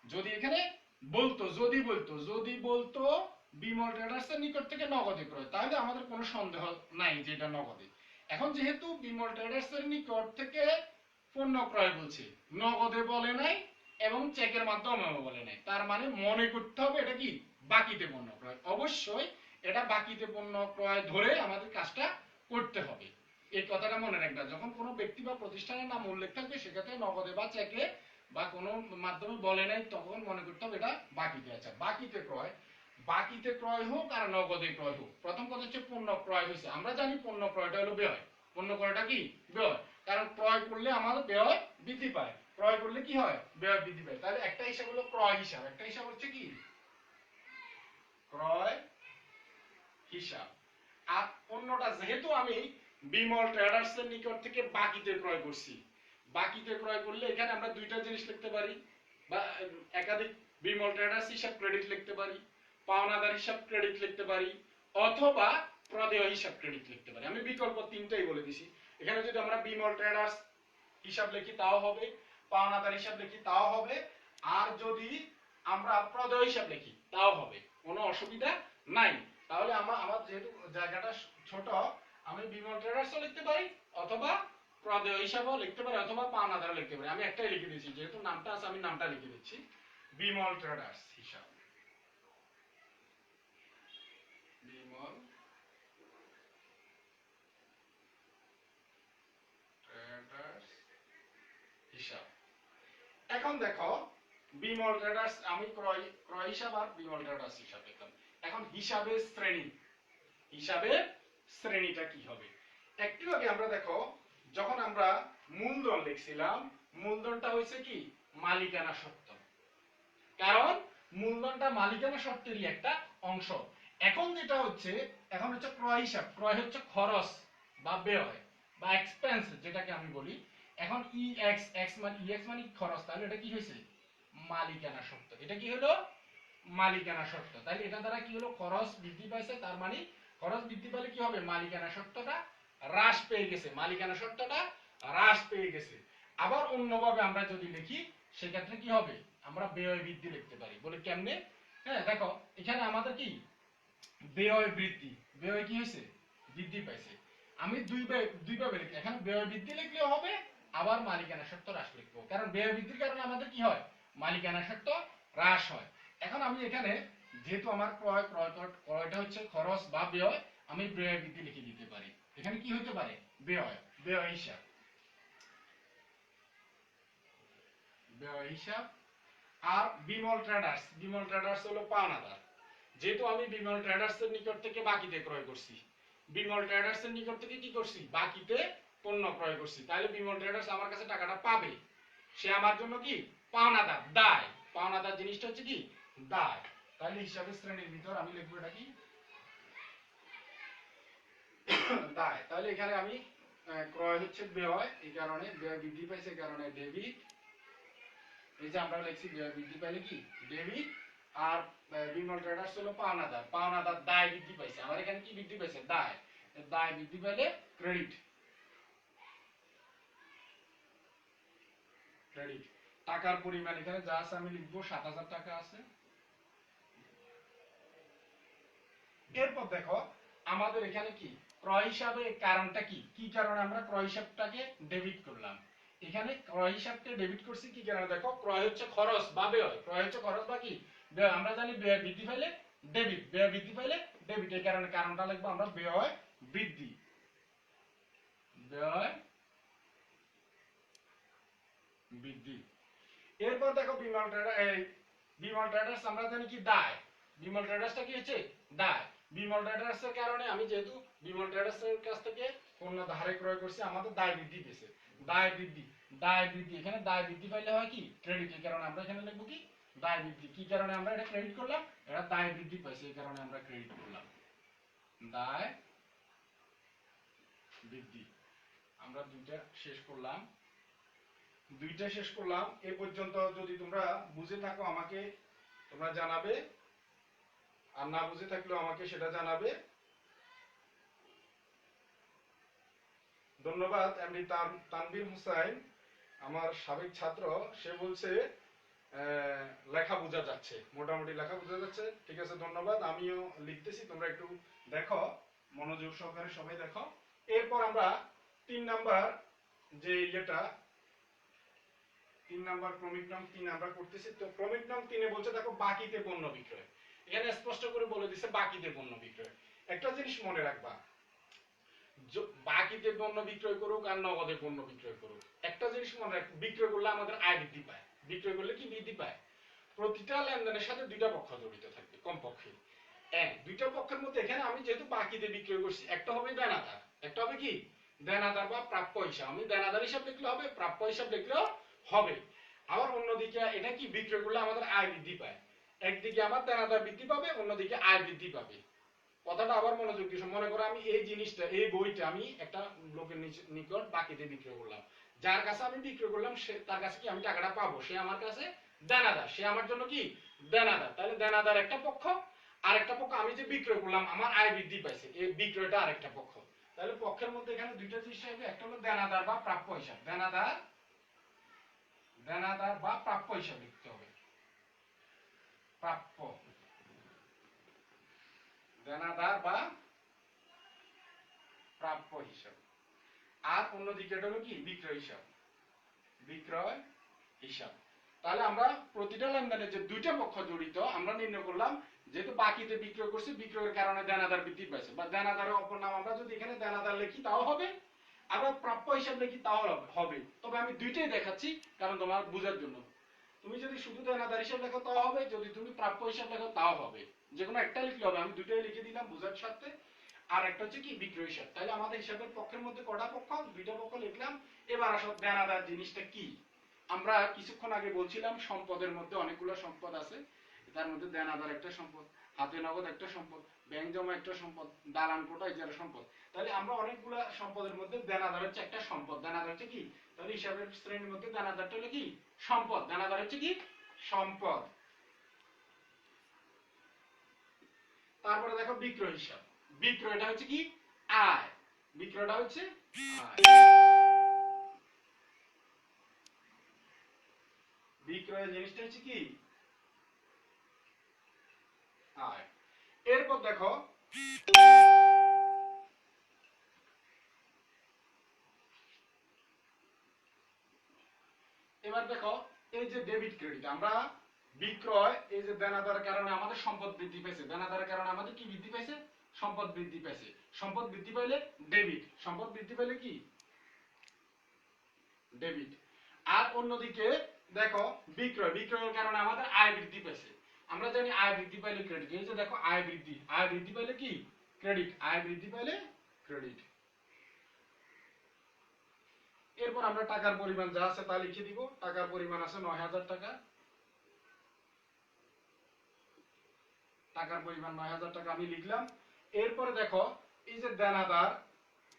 যদি এখানে বলতো বিমল ট্রেডার্স এর নিকট থেকে নগদে ক্রয়, তাহলে আমাদের কোনো সন্দেহ নাই যে এটা নগদে। এখন যেহেতু বিমল ট্রেডার্স এর নিকট থেকে পণ্য ক্রয় বলছে, নগদে বলে নাই এবং চেকের মাধ্যমেও বলে নাই, তার মানে মনে করতে হবে এটা কি বাকিতে পণ্য ক্রয়। অবশ্যই এটা বাকিতে পণ্য ক্রয় ধরে আমাদের কাজটা করতে হবে। এই কথাটা মনে রাখবেন, যখন কোনো ব্যক্তি বা প্রতিষ্ঠানের নাম উল্লেখ থাকবে সেক্ষেত্রে নগদে বা চেকে বা কোনো মাধ্যমে বলে নাই, তখন মনে করতে হবে এটা বাকিতে আছে। বাকিতে ক্রয় হোক আর নগদে ক্রয় হোক, প্রথম কথা হচ্ছে পণ্য ক্রয় হয়েছে। আমরা জানি পণ্য ক্রয়টা হলো ব্যয়, পণ্য ক্রয়টা কি ব্যয়, কারণ ক্রয় করলে আমাদের ব্যয় বৃদ্ধি পায়, ক্রয় করলে কি হয় ব্যয় বৃদ্ধি পায়। তাহলে একটা হিসাব হলো ক্রয় হিসাব, একটা হিসাব হচ্ছে কি ক্রয় হিসাব। আর পণ্যটা যেহেতু আমি বিমল ট্রেডার্স এর নিকট থেকে বাকিতে ক্রয় করছি, বাকিতে ক্রয় করলে এখানে আমরা দুইটা জিনিস লিখতে পারি, বা একাধিক বিমল ট্রেডার্স হিসাব ক্রেডিট লিখতে পারি, পাওনাদার হিসাব ক্রেডিট লিখতে পারি, অথবা প্রদেয় হিসাব ক্রেডিট লিখতে পারি। আমি বিকল্প তিনটাই বলে দিছি। এখানে যদি আমরা বিমল ট্রেডার্স হিসাব লিখি তাও হবে, পাওনাদার হিসাব লিখি তাও হবে, আর যদি আমরা প্রদেয় হিসাব লিখি তাও হবে, কোনো অসুবিধা নাই। তাহলে আমার যেহেতু জায়গাটা ছোট, আমি বিমল ট্রেডার্সও লিখতে পারি, অথবা প্রদেয় হিসাবও লিখতে পারি, অথবা পাওনাদারও লিখতে পারি। আমি একটাই লিখে দিয়েছি, যেহেতু নামটা আছে আমি নামটা লিখে দিচ্ছি, বিমল ট্রেডার্স হিসাব। বিমল ট্রেডার্স হিসাব। এখন দেখো, বিমল ট্রেডার্স আমি ক্রয় হিসাব আর বিমল ট্রেডার্স হিসাব লিখলাম। এখন হিসাবের শ্রেণীটা কি হবে? একটু আগে আমরা দেখো, যখন আমরা মূলধন লিখছিলাম, মূলধনটা হয়েছে কি মালিকানা সত্ত্ব, কারণ মূলধনটা মালিকানা সত্ত্বেরই একটা অংশ। এখন যেটা হচ্ছে, এখন হচ্ছে ক্রয় হিসাব। ক্রয় হচ্ছে খরচ বা ব্যয় বা এক্সপেন্স যেটাকে আমি বলি। এখন এক্স মানে খরচ, তাহলে এটা কি হয়েছে মালিকানা সত্ত্ব। এটা কি হলো মালিকানা সত্ত্ব। তাহলে এটা দ্বারা কি হলো খরচ বৃদ্ধি পাইছে, তার মানে খরচ বৃদ্ধি পেলে কি হবে মালিকানা সত্ত্বটা হ্রাস পেয়ে গেছে, মালিকানা সত্ত্বটা হ্রাস পেয়ে গেছে। আবার অন্যভাবে আমরা যদি লিখি সেক্ষেত্রে কি হবে, আমরা ব্যয় বৃদ্ধি লিখতে পারি। বলে কেমনে? হ্যাঁ দেখো, এখানে আমাদের কি ব্যয় বৃদ্ধি, ব্যয় কি হয়েছে বৃদ্ধি পাইছে। আমি দুইভাবে লিখি, এখানে ব্যয় বৃদ্ধি লিখলেও হবে, আবার মালিকানা সত্ত্ব হ্রাস লিখবো, কারণ ব্যয় বৃদ্ধির কারণে আমাদের কি হয় মালিকানা সত্ত্ব হ্রাস হয়। এখন আমি এখানে যেহেতু আমার ক্রয়টা হচ্ছে খরচ বা ব্যয়, আমি ব্যয় বৃদ্ধি লিখে দিতে পারি। এখানে কি হতে পারে ব্যয় হিসাব, ব্যয় হিসাব। আর বিমল ট্রেডার্স হলো পাওনাদার। যেহেতু আমি বিমল ট্রেডার্স এর নিকট থেকে বাকিতে ক্রয় করছি, বিমল ট্রেডার্স এর নিকট থেকে কি করছি বাকিতে পণ্য ক্রয় করছি, তাহলে বিমল ট্রেডার্স আমার কাছে টাকাটা পাবে, সে আমার জন্য কি পাওনাদার, দায়। পাওনাদার জিনিসটা হচ্ছে কি দায়। তাহলে হিসাবের শ্রেণীর ভিতর আমি লিখবো এটা কি দায়। তাহলে এখানে আমি ক্রয় হচ্ছে ব্যয়, এই কারণে ব্যয় বৃদ্ধি পাইছে, এই কারণে ডেবিট। এই যে আমরা লিখছি ব্যয় বৃদ্ধি পাইলে কি ডেবিট। আর বিমল ট্রেডার্স হলো পাওনাদার দায় বৃদ্ধি পাইছে। আমার এখানে কি বৃদ্ধি পাইছে দায় বৃদ্ধি পাইলে ক্রেডিট। টাকার পরিমাণ এখানে যা আছে আমি লিখবো 7000 টাকা আছে। এরপর দেখো, আমাদের এখানে কি ক্রয় হিসাবে কারণটা কি কি কারণে আমরা ক্রয় হিসাবটাকে ডেবিট করলাম। এখানে ক্রয় হিসাবকে ডেবিট করছি কি কারণে? দেখো, ক্রয় হচ্ছে খরচ বা ব্যয়, ক্রয় হচ্ছে খরচ বা কি ব্যয়। আমরা জানি ব্যয় বৃদ্ধি পাইলে ডেবিট, ব্যয় বৃদ্ধি পাইলে ডেবিট। এই কারণে কারণটা লিখবো আমরা ব্যয় বৃদ্ধি, ব্যয় বৃদ্ধি। এরপর দেখো বিমল ট্রেডার্স আমরা জানি কি দায়, বিমল ট্রেডার্সটা কি হচ্ছে দায়। বিমল ট্রেডার্সের কারণে আমি যেহেতু বিমল ট্রেডার্সের কাছ থেকে পণ্য ধারে ক্রয় করছি, আমাদের দায় বৃদ্ধি পেয়েছে। দায় বৃদ্ধি, দায় বৃদ্ধি, এখানে দায় বৃদ্ধি পাইলে হয় কি ক্রেডিট, এই কারণে আমরা এখানে লিখবো কি দায় বৃদ্ধি। কি কারণে আমরা এটা ক্রেডিট করলাম, এটা দায় বৃদ্ধি পাইছে এই কারণে আমরা ক্রেডিট করলাম, দায় বৃদ্ধি। আমরা দুইটা শেষ করলাম, দুইটা শেষ করলাম। এ পর্যন্ত যদি তোমরা বুঝে থাকো আমাকে তোমরা জানাবে, আর না বুঝে থাকলেও আমাকে সেটা জানাবে। ধন্যবাদ। এমডি তানভীর হুসাইন আমার সাবেক ছাত্র, সে বলছে লেখা বোঝা যাচ্ছে, মোটামুটি লেখা বোঝা যাচ্ছে। ঠিক আছে, ধন্যবাদ। আমিও লিখতেছি, তোমরা একটু দেখো, মনোযোগ সহকারে সবাই দেখো। এরপর আমরা 3 নাম্বার যে ইয়েটা 3 নাম্বার ক্রমিক নং 3 আমরা করতেছি। তো ক্রমিক নং 3 এ বলছে দেখো বাকিতে পণ্য বিক্রয়। এখানে স্পষ্ট করে বলে দিছে বাকিতে পণ্য বিক্রয়। একটা জিনিস মনে রাখবা, বাকিতে পণ্য বিক্রয় করুক আর নগদে পণ্য বিক্রয় করুক, একটা জিনিস মনে রাখ, বিক্রয় করলে আমাদের আয় বৃদ্ধি পায়। বিক্রয় করলে কি বৃদ্ধি পায়? প্রতিটা লেনদেনের সাথে দুইটা পক্ষ জড়িত থাকবে কমপক্ষে। দুইটা পক্ষের মধ্যে এখানে আমি যেহেতু বাকিতে বিক্রয় করছি, একটা হবে দেনাদার, একটা হবে কি দেনাদার বা প্রাপ্য হিসাব। আমি দেনাদার হিসাব লিখলে হবে, প্রাপ্য হিসাব লিখলেও হবে। আবার অন্যদিকে এটা কি বিক্রয় করলে আমাদের আয় বৃদ্ধি পায়। একদিকে আমার দেনাদার বৃদ্ধি পাবে, অন্যদিকে আয় বৃদ্ধি পাবে। কথাটা আবার মনোযোগ দিয়ে মনে করো, আমি এই জিনিসটা, এই বইটা আমি একটা লোকের নিকট বাকিতে বিক্রয় করলাম। যার কাছে আমি বিক্রয় করলাম সে, তার কাছে কি আমি টাকাটা পাবো, সে আমার কাছে দেনাদার, সে আমার জন্য কি দেনাদার। তাহলে দেনাদার একটা পক্ষ, আর একটা পক্ষ আমি যে বিক্রয় করলাম আমার আয় বৃদ্ধি পাইছে, এই বিক্রয়টা আরেকটা পক্ষ। তাহলে পক্ষের মধ্যে এখানে দুইটা জিনিস হবে, একটা হলো দেনাদার বা প্রাপ্য হিসাব, দেনাদার, দেনাদার বা প্রাপ্য হিসাব লিখতে হবে, প্রাপ্য, দেনাদার বা প্রাপ্য হিসাব। আর অন্যদিকে এটা হলো কি বিক্রয় হিসাব, বিক্রয় হিসাব। তাহলে আমরা প্রতিটা লেনদেনে যে দুইটা পক্ষ জড়িত আমরা নির্ণয় করলাম, যেহেতু বাকিতে বিক্রয় করছি, বিক্রয়ের কারণে দেনাদার বৃদ্ধি পাইছে, বা দেনাদারের অপর নাম আমরা যদি এখানে দেনাদার লিখি তাও হবে, আবার প্রাপ্য হিসাব লিখি তাও হবে। তবে আমি দুইটাই দেখাচ্ছি কারণ তোমার বোঝার জন্য। তুমি যদি শুধু দেনাদার হিসাব লেখো তাও হবে, যদি তুমি প্রাপ্য হিসাব লেখো তাও হবে, যে কোনো একটা লিখলে হবে। আমি দুইটাই লিখে দিলাম বোঝার সাথে। আর একটা হচ্ছে কি বিক্রয় হিসাব। তাহলে আমাদের হিসাবের পক্ষের মধ্যে কটা পক্ষ, দুইটা পক্ষ লিখলাম। এবার আসো দেনাদার জিনিসটা কি। আমরা কিছুক্ষণ আগে বলছিলাম সম্পদের মধ্যে অনেকগুলো সম্পদ আছে, তার মধ্যে দেনাদার একটা সম্পদ, হাতে নগদ একটা সম্পদ, ব্যাংক জমা একটা সম্পদ, দালান কোটা ইজারা সম্পদ। তাহলে আমরা অনেকগুলো সম্পদের মধ্যে দেনাদার হচ্ছে একটা সম্পদ। দেনাদার হচ্ছে কি, তাহলে হিসাবের শ্রেণীর মধ্যে দেনাদারটা হলো কি সম্পদ, দেনাদার হচ্ছে কি সম্পদ। তারপরে দেখো বিক্রয় হিসাব, বিক্রয়টা হচ্ছে কি আয়, বিক্রয়টা হচ্ছে আয়, বিক্রয় জিনিসটা হচ্ছে কি আয়। এরপর দেখো এবার দেখো এই যে ডেবিট ক্রেডিট, আমরা বিক্রয়, এই যে দেনাদারের কারণে আমাদের সম্পদ বৃদ্ধি পাইছে, দেনাদারের কারণে আমাদের কি বৃদ্ধি পাইছে, সম্পদ বৃদ্ধি পাইছে। সম্পদ বৃদ্ধি পাইলে ডেবিট, সম্পদ বৃদ্ধি পাইলে কি ডেবিট। আর অন্যদিকে দেখো বিক্রয়, বিক্রয়ের কারণে আমাদের আয় বৃদ্ধি পাইছে। আমরা জানি আয় বৃদ্ধি পাইলে ক্রেডিট, এই যে দেখো আয় বৃদ্ধি, আয় বৃদ্ধি পাইলে কি ক্রেডিট, আয় বৃদ্ধি পাইলে ক্রেডিট। এরপর আমরা টাকার পরিমাণ যা আছে তা লিখে দিব। টাকার পরিমাণ আছে ৯০০০ টাকা, টাকার পরিমাণ ৯০০০ টাকা আমি লিখলাম। এরপরে দেখো এই যে দেনাদার,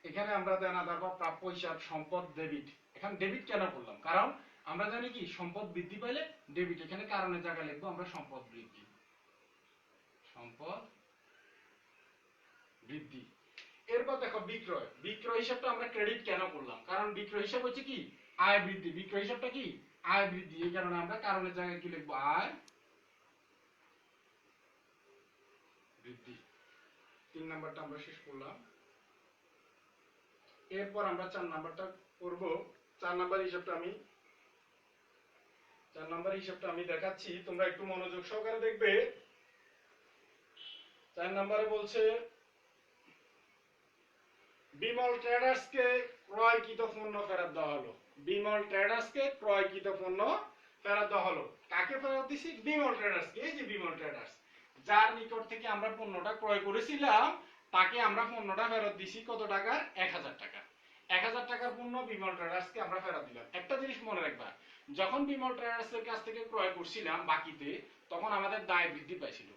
এখানে আমরা দেনাদার বা প্রাপ্য হিসাব সম্পদ ডেবিট। এখানে ডেবিট কেন করলাম, কারণ আমরা জানি কি সম্পদ বৃদ্ধি পাইলে ডেবিট, এখানে কারণের জায়গায় লিখবো আমরা সম্পদ বৃদ্ধি, সম্পদ বৃদ্ধি। এরপর দেখো বিক্রয়, বিক্রয় হিসাবটা আমরা ক্রেডিট কেন করলাম, কারণ বিক্রয় হিসাব হচ্ছে কি আয় বৃদ্ধি, বিক্রয় হিসাবটা কি আয় বৃদ্ধি, এই কারণে আমরা কারণের জায়গায় কি লিখবো আয় বৃদ্ধি। 3 নাম্বারটা আমরা শেষ করলাম। এরপর আমরা 4 নাম্বারটা করব। 4 নাম্বার হিসাবটা আমি দেখাচ্ছি, তোমরা একটু মনোযোগ সহকারে দেখবে। 4 নাম্বারে বলছে বিমল ট্রেডার্সকে ক্রয়কৃত পণ্য ফেরত দেওয়া হলো, বিমল ট্রেডার্সকে ক্রয়কৃত পণ্য ফেরত দেওয়া হলো। কাকে ফেরত দিছি? বিমল ট্রেডার্স কে। এই যে বিমল ট্রেডার্স, যার নিকট থেকে আমরা পণ্যটা ক্রয় করেছিলাম তাকে আমরা পণ্যটা ফেরত দিছি কত টাকার? 1000 টাকা। 1000 টাকার পণ্য বিমল ট্রেডার্স কে আমরা ফেরত দিলাম। একটা জিনিস মনে রাখবা, যখন বিমল ট্রেডার্স এর কাছ থেকে ক্রয় করছিলাম বাকিতে, তখন আমাদের দায় বৃদ্ধি পাইছিল।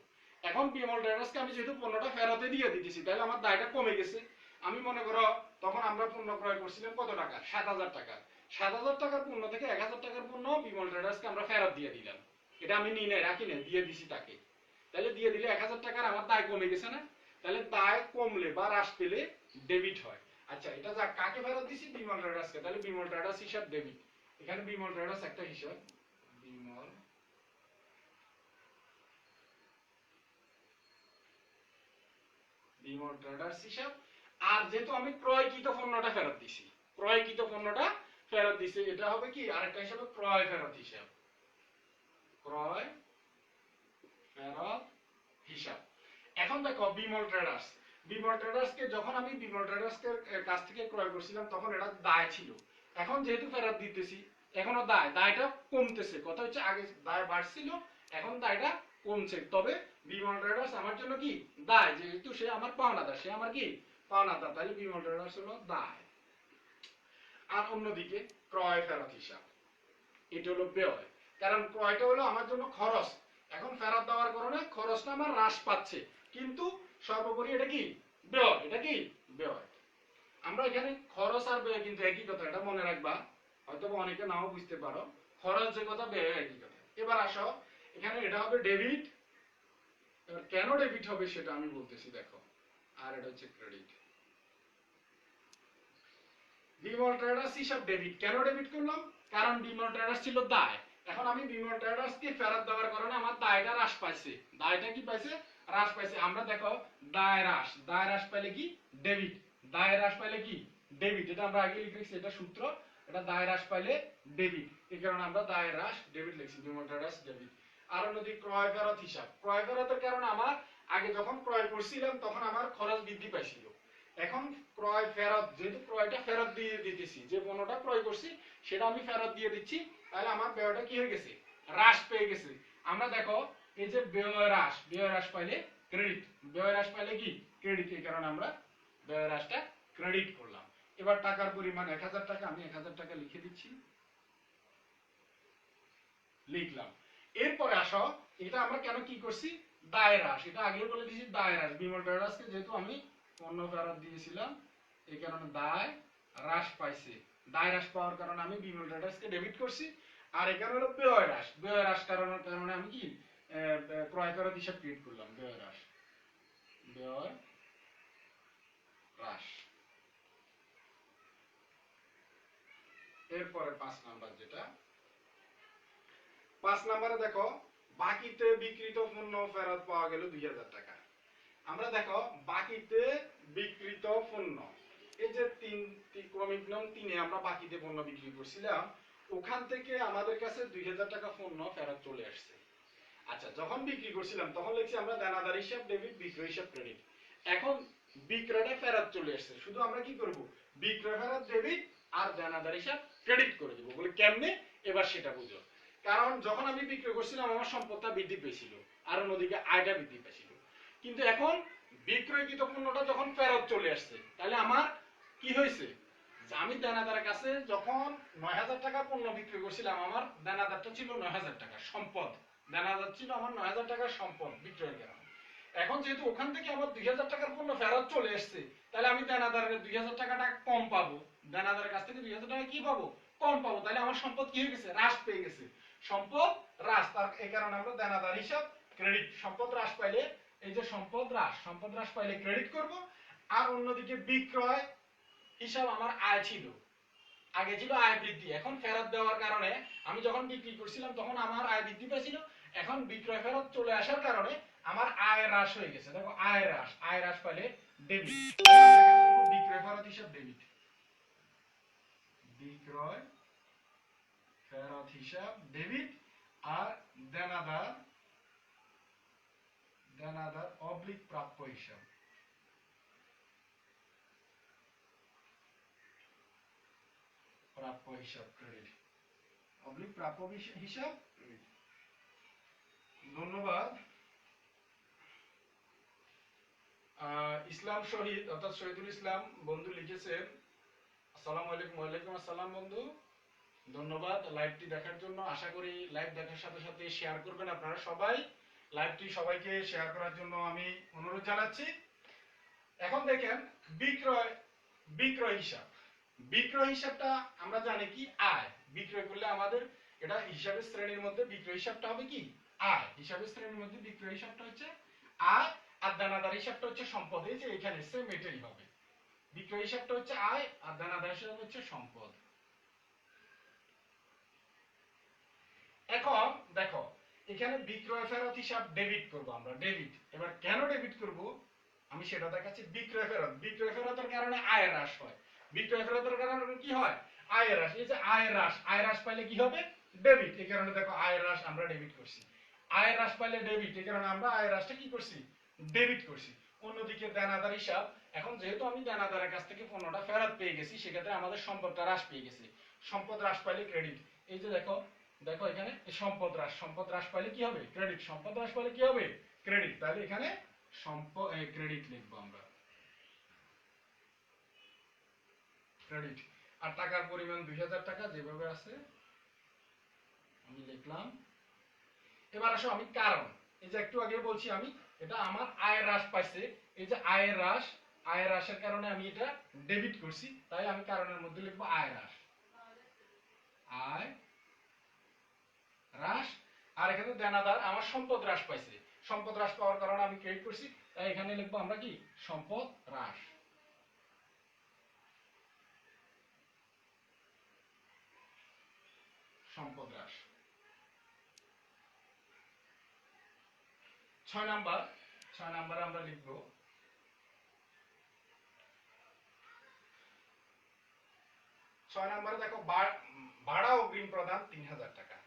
এখন বিমল ট্রেডার্স কে আমি যেহেতু পণ্যটা ফেরতে দিয়ে দিতেছি, তাহলে আমার দায়টা কমে গেছে। আমি মনে করো তখন আমরা পণ্য ক্রয় করছিলাম কত টাকা? 7000 টাকা। 7000 টাকার পণ্য থেকে 1000 টাকার পণ্য বিমল ট্রেডার্স কে আমরা ফেরত দিয়ে দিলাম। এটা আমি নিই নাই, রাখি নাই, দিয়ে দিছি তাকে। তাহলে দিয়ে দিলে 1000 টাকার আমার দায় কমে গেছে না? তাহলে দায় কমলে বা হ্রাস পেলে ডেবিট হয়। আচ্ছা, এটা যা কাকে ফেরত দিছি? বিমল ট্রেডার্স কে। তাহলে বিমল ট্রেডার্স হিসাব ডেবিট। এখানে বিমল ট্রেডার্স একটা হিসাব, বিমল বিমল ট্রেডার্স হিসাব। আর যেহেতু আমি ক্রয়কৃত পণ্যটা ফেরত দিছি, ক্রয়কৃত পণ্যটা ফেরত দিছি, এটা হবে কি আরেকটা হিসাবে ক্রয় ফেরত হিসাব। ক্রয় ফেরত হিসাব। এখন দেখো বিমল ট্রেডার্স, বিমল ট্রেডার্স কে যখন আমি বিমল ট্রেডার্স এর কাছ থেকে ক্রয় করছিলাম তখন এটা দায় ছিল। এখন যেহেতু ফেরত দিতেছি, এখনো দায়টা কমতেছে। কথা হচ্ছে আগে দায় বাড়ছিল, এখন দায়টা কমছে। তবে বিমল ট্রেডার্স আমার জন্য কি দায়, যেহেতু সে আমার পাওনাদার, সে আমার কি পাওনাদার, তাহলে বিমল ট্রেডার্স হলো দায়। আর অন্যদিকে ক্রয় ফেরত হিসাব, এটা হলো ব্যয়। কারণ ক্রয়টা হলো আমার জন্য খরচ, এখন ফেরত দেওয়ার কারণে খরচটা আমার হ্রাস পাচ্ছে, কিন্তু সর্বোপরি এটা কি ব্যয়, এটা কি ব্যয়। আমরা এখানে খরচ আর ব্যয় কিন্তু একই কথা, এটা মনে রাখবা। হয়তো অনেকে নাও বুঝতে পারো, খরচ যে কথা ব্যয় একই কথা। এবার আসো, এখানে এটা হবে ডেবিট। এবার কেন ডেবিট হবে সেটা আমি বলতেছি, দেখো। আর এটা হচ্ছে ক্রেডিট। বিমল ট্রেডার্স হিসাব ডেবিট। কেন ডেবিট করলাম? কারণ বিমল ট্রেডার্স ছিল দায়। এখন আমি বিমল ট্রেডার্স কে ফেরত দেওয়ার কারণে আমার দায়টা হ্রাস পাইছে। দায়টা কি পাইছে? হ্রাস পাইছে। আমরা দেখো দায় হ্রাস, দায় হ্রাস পাইলে কি ডেবিট, দায় হ্রাস পাইলে কি ডেবিট। এটা আমরা আগে লিখেছি, এটা সূত্র। এটা দায় হ্রাস পাইলে ডেবিট, এই কারণে আমরা দায় হ্রাস ডেবিট লিখছি, বিমল ট্রেডার্স ডেবিট। আর অন্যদিকে ক্রয় ফেরত হিসাব। ক্রয় ফেরতের কারণে আমার আগে যখন ক্রয় করছিলাম তখন আমার খরচ বৃদ্ধি পাইছিল। এখন ক্রয় ফেরত, যেহেতু ক্রয়টা ফেরত দিয়ে দিতেছি, যে পণ্যটা ক্রয় করছি সেটা আমি ফেরত দিয়ে দিচ্ছি, তাহলে আমার ব্যয়টা কি হয়ে গেছে? হ্রাস পেয়ে গেছে। আমরা দেখো এই যে ব্যয় হ্রাস, ব্যয় হ্রাস পাইলে ক্রেডিট, ব্যয় হ্রাস পাইলে কি ক্রেডিট, এই কারণে আমরা ব্যয় হ্রাসটা ক্রেডিট করলাম। এবার টাকার পরিমাণ 1000 টাকা, আমি 1000 টাকা লিখে দিচ্ছি, লিখলাম। এরপরে আসো, এটা আমরা কেন কি করছি? দায় হ্রাস। এটা আগে বলে দিয়েছি দায় হ্রাস। বিমল ট্রেডার্সকে যেহেতু আমি পণ্য ফেরত দিয়েছিলাম, এই কারণে দায় হ্রাস পাইছে। দায় হ্রাস পাওয়ার কারণে আমি বিমল ট্রেডার্সকে ডেবিট করছি। আর এখানে হলো ব্যয় হ্রাস। ব্যয় হ্রাস কারণে আমি কি ক্রয় ফেরত হিসাব ক্রিয়েট করলাম। ব্যয় হ্রাস, ব্যয় হ্রাস। এরপরে 5 নাম্বার, যেটা 5 নম্বরে দেখো বাকিতে বিক্রিত পণ্য ফেরত পাওয়া গেল 2000 টাকা। আমরা দেখো বাকিতে বিক্রিত পণ্য, এই যে ক্রমিক নিয়ম 3 এ আমরা বাকিতে পণ্য বিক্রি করছিলাম, ওখান থেকে আমাদের কাছে 2000 টাকা পণ্য ফেরত চলে আসছে। আচ্ছা, যখন বিক্রি করছিলাম তখন লিখছি আমরা দেনাদার হিসাব ডেবিট, বিক্রয় হিসাব ক্রেডিট। এখন বিক্রয়টা ফেরত চলে আসছে, শুধু আমরা কি করব? বিক্রয় ফেরত ডেবিট আর দেনাদার হিসাব ক্রেডিট করে দেব। বলে কেমনে? এবার সেটা বুঝো। কারণ যখন আমি বিক্রয় করছিলাম আমার সম্পদটা বৃদ্ধি পেয়েছিল, আর অন্যদিকে আয়টা বৃদ্ধি পেয়েছিল। কিন্তু এখন বিক্রয়কৃত পণ্যটা যখন ফেরত চলে আসছে, তাহলে আমার কি হয়েছে? আমি দেনাদারের কাছে যখন 9000 টাকার পণ্য বিক্রি করছিলাম, আমার দেনাদারটা ছিল 9000 টাকা সম্পদ। দেনাদার ছিল আমার 9000 টাকার সম্পদ বিক্রয়ের কারণে। এখন যেহেতু ওখান থেকে আমার 2000 টাকার পণ্য ফেরত চলে আসছে, তাহলে আমি দেনাদারের 2000 টাকাটা কম পাবো। দেনাদারের কাছ থেকে 2000 টাকা কি পাবো? কম পাবো। তাহলে আমার সম্পদ কি হয়ে গেছে? হ্রাস পেয়ে গেছে। সম্পদ হ্রাস, তার এই কারণে আমরা দেনাদার হিসাব ক্রেডিট। সম্পদ হ্রাস পাইলে, এই যে সম্পদ হ্রাস পাইলে ক্রেডিট করব। আর অন্যদিকে বিক্রয় হিসাব আমার আয় ছিল, আগে ছিল আয় বৃদ্ধি। এখন ফেরত দেওয়ার কারণে আমি যখন বিক্রি করছিলাম তখন আমার আয় বৃদ্ধি পেয়েছিল, এখন বিক্রয় ফেরত চলে আসার কারণে আমার আয় হ্রাস হয়ে গেছে। দেখো আয় হ্রাস পাইলে ডেবিট। বিক্রয় ফেরত হিসাব ডেবিট, বিক্রয় ফেরত হিসাব ডেবিট। আর দেনাদার অবলিক প্রাপ্য হিসাব, প্রাপ্য হিসাব ক্রেডিট। অবলিক প্রাপ্য হিসাব। ধন্যবাদ। ইসলাম শহীদ অর্থাৎ শহীদুল ইসলাম বন্ধু লিখেছেন, আসসালামু আলাইকুম। ওয়ালাইকুম আসসালাম বন্ধু, ধন্যবাদ লাইভটি দেখার জন্য। আশা করি লাইভ দেখার সাথে সাথে শেয়ার করবেন আপনারা সবাই। লাইভটি সবাইকে শেয়ার করার জন্য আমি অনুরোধ জানাচ্ছি। এখন দেখেন বিক্রয় বিক্রয় হিসাব। বিক্রয় হিসাবটা আমরা জানি কি আয়। বিক্রয় করলে আমাদের এটা হিসাবের শ্রেণীর মধ্যে বিক্রয় হিসাবটা হবে কি আয়। হিসাবের শ্রেণীর মধ্যে বিক্রয় হিসাবটা হচ্ছে আয়, আর দানাদার হিসাবটা হচ্ছে সম্পদ। এই যে এখানে সেম এটাই হবে। বিক্রয় হিসাবটা হচ্ছে আয় আর দানাদার হিসাব হচ্ছে সম্পদ। এখন দেখো এখানে বিক্রয় ফেরত হিসাব ডেবিট করব আমরা, ডেবিট। এবার কেন ডেবিট করব আমি সেটা দেখাচ্ছি। বিক্রয় ফেরত, বিক্রয় ফেরতের কারণে আয় হ্রাস হয়। বিক্রয় ফেরতের কারণে কি হয় আয় হ্রাস। এই যে আয় হ্রাস, আয় হ্রাস পাইলে কি হবে ডেবিট। এই কারণে দেখো আয় হ্রাস আমরা ডেবিট করছি। আয় হ্রাস পাইলে ডেবিট, এই কারণে আমরা আয় হ্রাসটা কি করছি ডেবিট করছি। অন্যদিকে দানাদার হিসাব, এখন যেহেতু আমি দানাদারের কাছ থেকে পণ্যটা ফেরত পেয়ে গেছি, সেক্ষেত্রে আমাদের সম্পদটা হ্রাস পেয়ে গেছে। সম্পদ হ্রাস পাইলে ক্রেডিট। এই যে দেখো দেখো এখানে সম্পদ হ্রাস, সম্পদ হ্রাস পাইলে কি হবে ক্রেডিট। সম্পদ হ্রাস পাইলে কি হবে ক্রেডিট। তাহলে এখানে সম্পদ ক্রেডিট লিখবো আমরা, ক্রেডিট। আর টাকার পরিমাণ 2000 টাকা যেভাবে আছে আমি লিখলাম। এবার আসো আমি কারণ, এই যে একটু আগে বলছি আমি এটা আমার আয় হ্রাস পাইছে। এই যে আয় হ্রাস, আয় হ্রাসের কারণে আমি এটা ডেবিট করছি, তাই আমি কারণের মধ্যে লিখবো আয় হ্রাস, আয় হ্রাস। আর এখানে দেনাদার আমার সম্পদ হ্রাস পাইছে, সম্পদ হ্রাস পাওয়ার কারণে আমি ক্রেডিট করছি, তাই এখানে লিখবো আমরা কি সম্পদ হ্রাস। সম্পদ হ্রাস। 6 নাম্বার, 6 নাম্বারে আমরা লিখবো 6 নাম্বারে দেখো ভাড়া অগ্রিম প্রদান 3000 টাকা।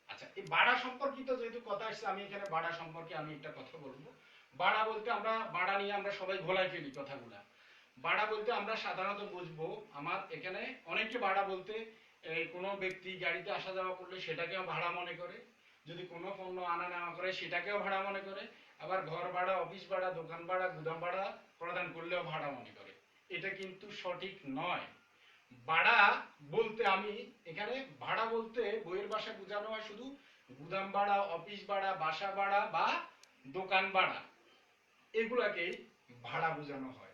আচ্ছা এই ভাড়া সম্পর্কিত যেহেতু কথা আসছে, আমি এখানে ভাড়া সম্পর্কে আমি একটা কথা বলবো। ভাড়া বলতে আমরা ভাড়া নিয়ে আমরা সবাই ঘোলাই ফেলি কথাগুলা। ভাড়া বলতে আমরা সাধারণত বুঝবো, আমার এখানে অনেকে ভাড়া বলতে এই কোনো ব্যক্তি গাড়িতে আসা যাওয়া করলে সেটাকেও ভাড়া মনে করে, যদি কোনো পণ্য আনা নেওয়া করে সেটাকেও ভাড়া মনে করে, আবার ঘর ভাড়া, অফিস ভাড়া, দোকান ভাড়া, গুদাম ভাড়া প্রদান করলেও ভাড়া মনে করে। এটা কিন্তু সঠিক নয়। ভাড়া বলতে আমি এখানে ভাড়া বলতে বইয়ের ভাষায় বোঝানো হয় শুধু গুদাম ভাড়া, অফিস ভাড়া, বাসা ভাড়া বা দোকান ভাড়া, এগুলাকেই ভাড়া বোঝানো হয়।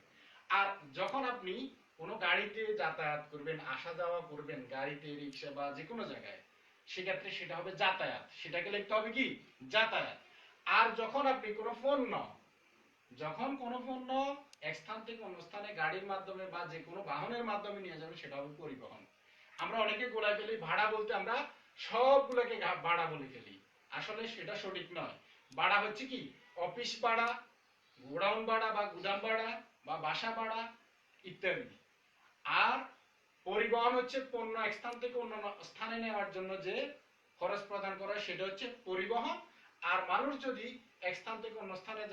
আর যখন আপনি কোনো গাড়িতে যাতায়াত করবেন, আসা যাওয়া করবেন গাড়িতে, রিক্সা বা যে কোনো জায়গায়, সেক্ষেত্রে সেটা হবে যাতায়াত, সেটাকে লিখতে হবে কি যাতায়াত। আর যখন আপনি কোনো পণ্য, যখন কোনো পণ্য এক স্থান থেকে অন্য স্থানে গাড়ির মাধ্যমে বা যে কোনো বাহনের মাধ্যমে নিয়ে যাবেন, সেটা হবে পরিবহন। আমরা অনেকে গোলায় ফেলি, ভাড়া বলতে আমরা সবগুলোকে ভাড়া বলে ফেলি, আসলে সেটা সঠিক নয়। ভাড়া হচ্ছে কি অফিস ভাড়া, গোডাউন ভাড়া বা গুদাম ভাড়া বা বাসা ভাড়া ইত্যাদি। আর পরিবহন হচ্ছে পণ্য এক স্থান থেকে অন্য স্থানে নেওয়ার জন্য যে খরচ প্রদান করা হয়, সেটা হচ্ছে পরিবহন। আর মানুষ যদি এক স্থান থেকে অন্য স্থানে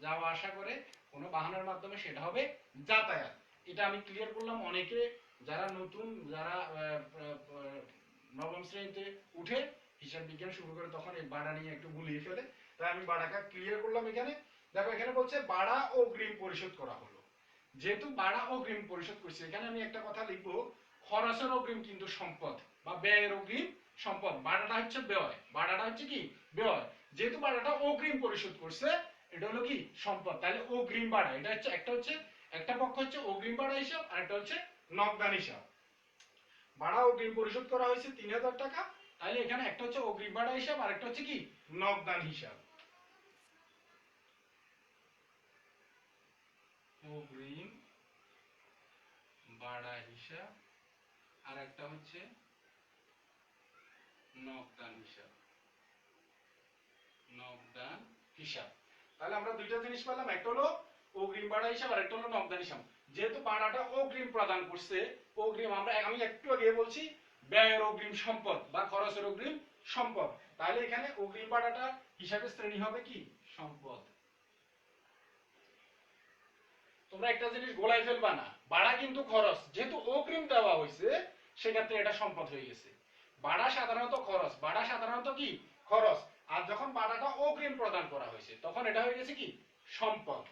যাওয়া আসা করে কোনো বাহনের মাধ্যমে, সেটা হবে যাতায়াত। এটা আমি ক্লিয়ার করলাম। অনেকে যারা নতুন, যারা নবম শ্রেণীতে উঠে হিসাব বিজ্ঞান শুরু করে, তখন এই ভাড়া নিয়ে একটু গুলিয়ে ফেলে, তাই আমি ভাড়াটা ক্লিয়ার করলাম। এখানে দেখো এখানে বলছে ভাড়া অগ্রিম পরিশোধ করা হলো। যেহেতু ভাড়া অগ্রিম পরিশোধ করছি, এখানে আমি একটা কথা লিখবো, খরচের অগ্রিম কিন্তু সম্পদ বা ব্যয়ের অগ্রিম সম্পদ। ভাড়াটা হচ্ছে ব্যয়, ভাড়াটা হচ্ছে কি ব্যয়। যেহেতু ভাড়াটা অগ্রিম পরিশোধ করছে, এটা হলো কি সম্পদ। তাহলে অগ্রিম ভাড়া, এটা হচ্ছে একটা পক্ষ হচ্ছে অগ্রিম ভাড়া হিসাব, আর একটা হচ্ছে নগদান হিসাব। ভাড়া অগ্রিম পরিশোধ করা হয়েছে 3000 টাকা, তাহলে এখানে একটা হচ্ছে অগ্রিম ভাড়া হিসাব, আর একটা হচ্ছে কি নগদান হিসাব। অগ্রিম ভাড়া হিসাব আর একটা হচ্ছে নগদান হিসাব, নগদান হিসাব। তাহলে আমরা দুইটা জিনিস পেলাম, একটা হলো অগ্রিম ভাড়া হিসাব আর একটা হলো নগদান হিসাব। যেহেতু ভাড়াটা অগ্রিম প্রদান করছে, অগ্রিম আমি একটু আগে বলছি ব্যয়ের অগ্রিম সম্পদ বা খরচের অগ্রিম সম্পদ, তাহলে এখানে অগ্রিম ভাড়াটা হিসাবের শ্রেণী হবে কি সম্পদ। তোমরা একটা জিনিস গোলাই ফেলবা না, ভাড়া কিন্তু খরচ, যেহেতু অগ্রিম দেওয়া হয়েছে সেক্ষেত্রে এটা সম্পদ হয়ে গেছে। ভাড়া সাধারণত খরচ, ভাড়া সাধারণত কি খরচ। আর যখন ভাড়াটা অগ্রিম প্রদান করা হয়েছে তখন এটা হয়ে গেছে কি সম্পদ।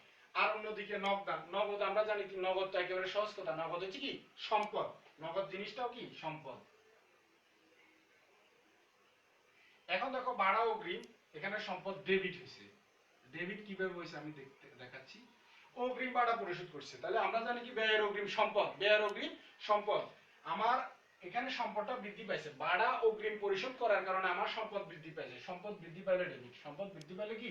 আর অন্যদিকে নগদান, নগদ আমরা জানি কি নগদ তো একেবারে সহজ কথা, নগদ হচ্ছে কি সম্পদ, নগদ জিনিসটাও কি সম্পদ। এখন দেখো ভাড়া অগ্রিম, এখানে সম্পদ ডেবিট হয়েছে। ডেবিট কিভাবে হয়েছে আমি দেখাচ্ছি। অগ্রিম ভাড়া পরিশোধ করছে, তাহলে আমরা জানি কি ব্যয়ের অগ্রিম সম্পদ, ব্যয়ের অগ্রিম সম্পদ। আমার এখানে সম্পদটা বৃদ্ধি পাইছে, ভাড়া অগ্রিম পরিশোধ করার কারণে আমার সম্পদ বৃদ্ধি পাইছে। সম্পদ বৃদ্ধি পাইলে ডেবিট, সম্পদ বৃদ্ধি পাইলে কি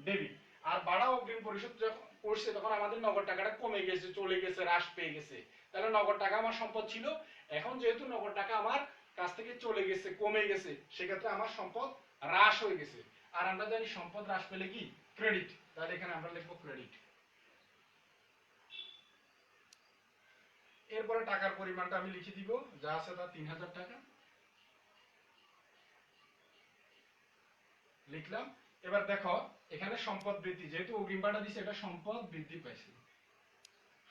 ডেবিট। আর ভাড়া অগ্রিম পরিশোধ যখন করছে তখন আমাদের নগদ টাকাটা কমে গেছে, চলে গেছে, হ্রাস পেয়ে গেছে। তাহলে নগদ টাকা আমার সম্পদ ছিল, এখন যেহেতু নগদ টাকা আমার কাছ থেকে চলে গেছে, কমে গেছে, সেক্ষেত্রে আমার সম্পদ হ্রাস হয়ে গেছে। আর আমরা জানি সম্পদ হ্রাস পেলে কি ক্রেডিট, তাহলে এখানে আমরা লিখবো ক্রেডিট। এরপরে টাকার পরিমাণটা আমি লিখে দিব, যা আছে তা 3000 টাকা লিখলাম। এবার দেখো এখানে সম্পদ বৃদ্ধি, যেহেতু অগ্রিম ভাড়া দিছে এটা সম্পদ বৃদ্ধি পাইছে,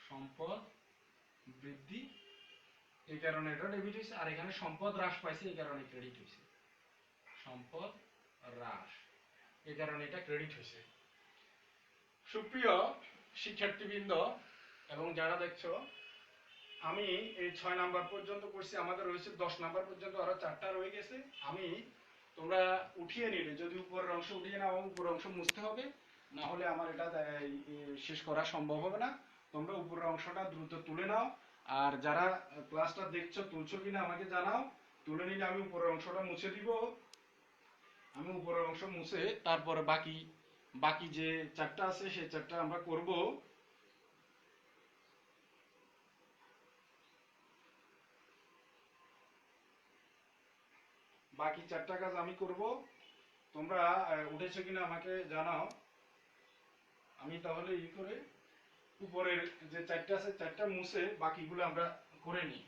সম্পদ বৃদ্ধি, এই কারণে এটা ডেবিট হয়েছে। আর এখানে সম্পদ হ্রাস পাইছে, এই কারণে ক্রেডিট হয়েছে, সম্পদ হ্রাস, এই কারণে এটা ক্রেডিট হয়েছে। সুপ্রিয় শিক্ষার্থীবৃন্দ এবং যারা দেখছো, আমি এই 6 নাম্বার পর্যন্ত করছি, আমাদের রয়েছে 10 নাম্বার পর্যন্ত, আরো 4টা রয়ে গেছে। আমি তোমরা উঠিয়ে নিলে, যদি উপরের অংশ উঠিয়ে নাও, উপরের অংশ মুছতে হবে, না হলে আমার এটা শেষ করা সম্ভব হবে না। তোমরা উপরের অংশটা দ্রুত তুলে নাও, আর যারা ক্লাসটা দেখছো তুলছো কিনা আমাকে জানাও। তুলে নিলে আমি উপরের অংশটা মুছে দিব। আমি উপরের অংশ মুছে তারপরে বাকি বাকি যে 4টা আছে সেই 4টা আমরা করব। বাকি 4টা কাজ আমি করব, তোমরা উঠেছো কিনা আমাকে জানাও। আমি তাহলে করে উপরের যে 4টা আছে 4টা মুছে বাকিগুলো আমরা করে নিই।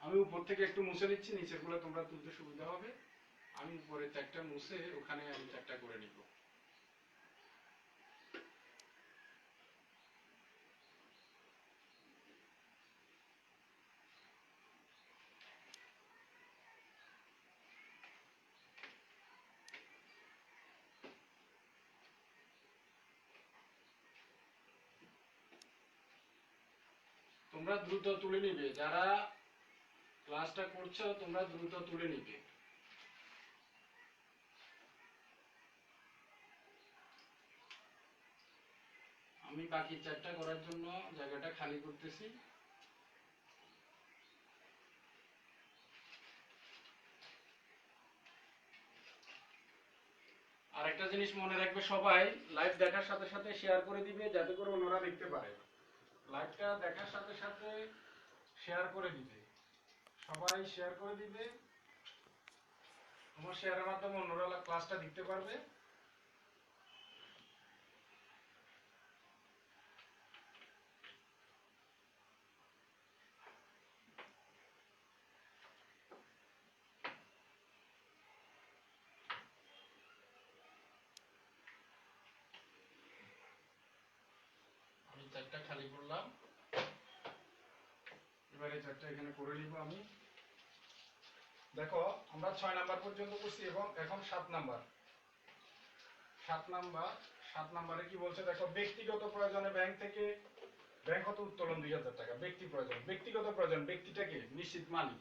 আমি উপর থেকে একটু মুছে নিচ্ছি, নিচেরগুলো তোমরা তুলতে সুবিধা হবে। আমি উপরে 4টা মুছে ওখানে আমি 4টা করে নিব। তোমরা দ্রুত তুলে নিবে, যারা ক্লাসটা করছো তোমরা দ্রুত তুলে নিবে। আমি বাকি 4টা করার জন্য জায়গাটা খালি করতেছি। আরেকটা জিনিস মনে রাখবে, সবাই লাইভ দেখার সাথে সাথে শেয়ার করে দিবে, যাতে করে অন্যরা দেখতে পারে। লাইভটা দেখার সাথে সাথে শেয়ার করে দিবে, সবাই শেয়ার করে দিবে। তোমার শেয়ারের মাধ্যমে অন্যরা ক্লাসটা দেখতে পারবে। আমি 4টা খালি করলাম, এবারে 4টা এখানে করে নিব আমি। দেখো আমরা 6 নাম্বার পর্যন্ত করছি এবং এখন 7 নাম্বার। 7 নাম্বারে কি বলছে দেখো, ব্যক্তিগত প্রয়োজনে ব্যাংক হতে উত্তোলন 2000 টাকা। ব্যক্তি প্রয়োজন, ব্যক্তিগত প্রয়োজন, ব্যক্তিটাকে নিশ্চিত মালিক,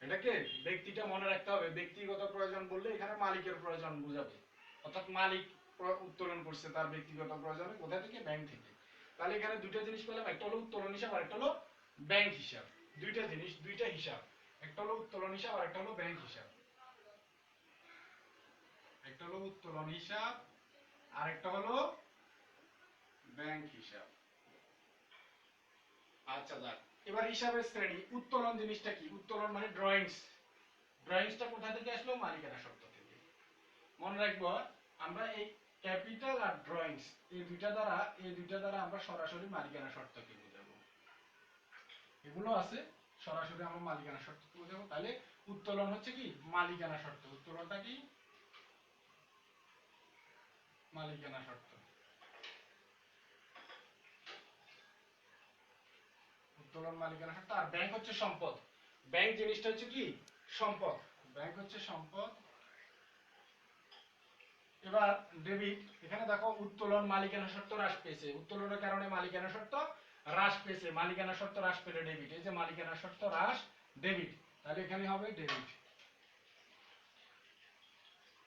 এটাকে ব্যক্তিটা মনে রাখতে হবে। ব্যক্তিগত প্রয়োজন বললে এখানে মালিকের প্রয়োজন বোঝাবে, অর্থাৎ মালিক উত্তোলন করছে তার ব্যক্তিগত প্রয়োজনে, কোথা থেকে ব্যাংক থেকে। তাহলে এখানে দুটো জিনিস পেলাম, একটা হলো উত্তোলন হিসাব আর একটা হলো ব্যাংক হিসাব। দুইটা জিনিস, দুইটা হিসাব, একটা হলো উত্তোলন হিসাব আর একটা হলো ব্যাংক হিসাব। একটা হলো উত্তোলন হিসাব আর একটা হলো ব্যাংক হিসাব। আচ্ছা যাক, এবার হিসাবের শ্রেণী। উত্তোলন জিনিসটা কি? উত্তোলন মানে ড্রয়িংস। ড্রয়িংসটা কোথা থেকে আসলো? মালিকানা শর্ত থেকে। মনে রাখবো আমরা এই ক্যাপিটাল আর ড্রয়িংস এই দুইটা দ্বারা আমরা সরাসরি মালিকানা শর্তকে বোঝাবো। এগুলো আছে সরাসরি আমরা মালিকানা শর্তকে বোঝাবো। তাহলে উত্তোলন হচ্ছে কি মালিকানা শর্ত। উত্তোলনটা কি মালিকানা শর্ত। উত্তোলন মালিকানা শর্ত। আর ব্যাংক হচ্ছে সম্পদ। ব্যাংক জিনিসটা হচ্ছে কি সম্পদ। ব্যাংক হচ্ছে সম্পদ। এবার ডেবিট, এখানে দেখো উত্তোলন মালিকানা শর্ত হ্রাস পেয়েছে, উত্তোলনের কারণে মালিকানা শর্ত হ্রাস পেয়েছে, মালিকানা শর্ত হ্রাস পেলে ডেবিট, এই যে মালিকানা শর্ত হ্রাস ডেবিট, তাহলে এখানে হবে ডেবিট।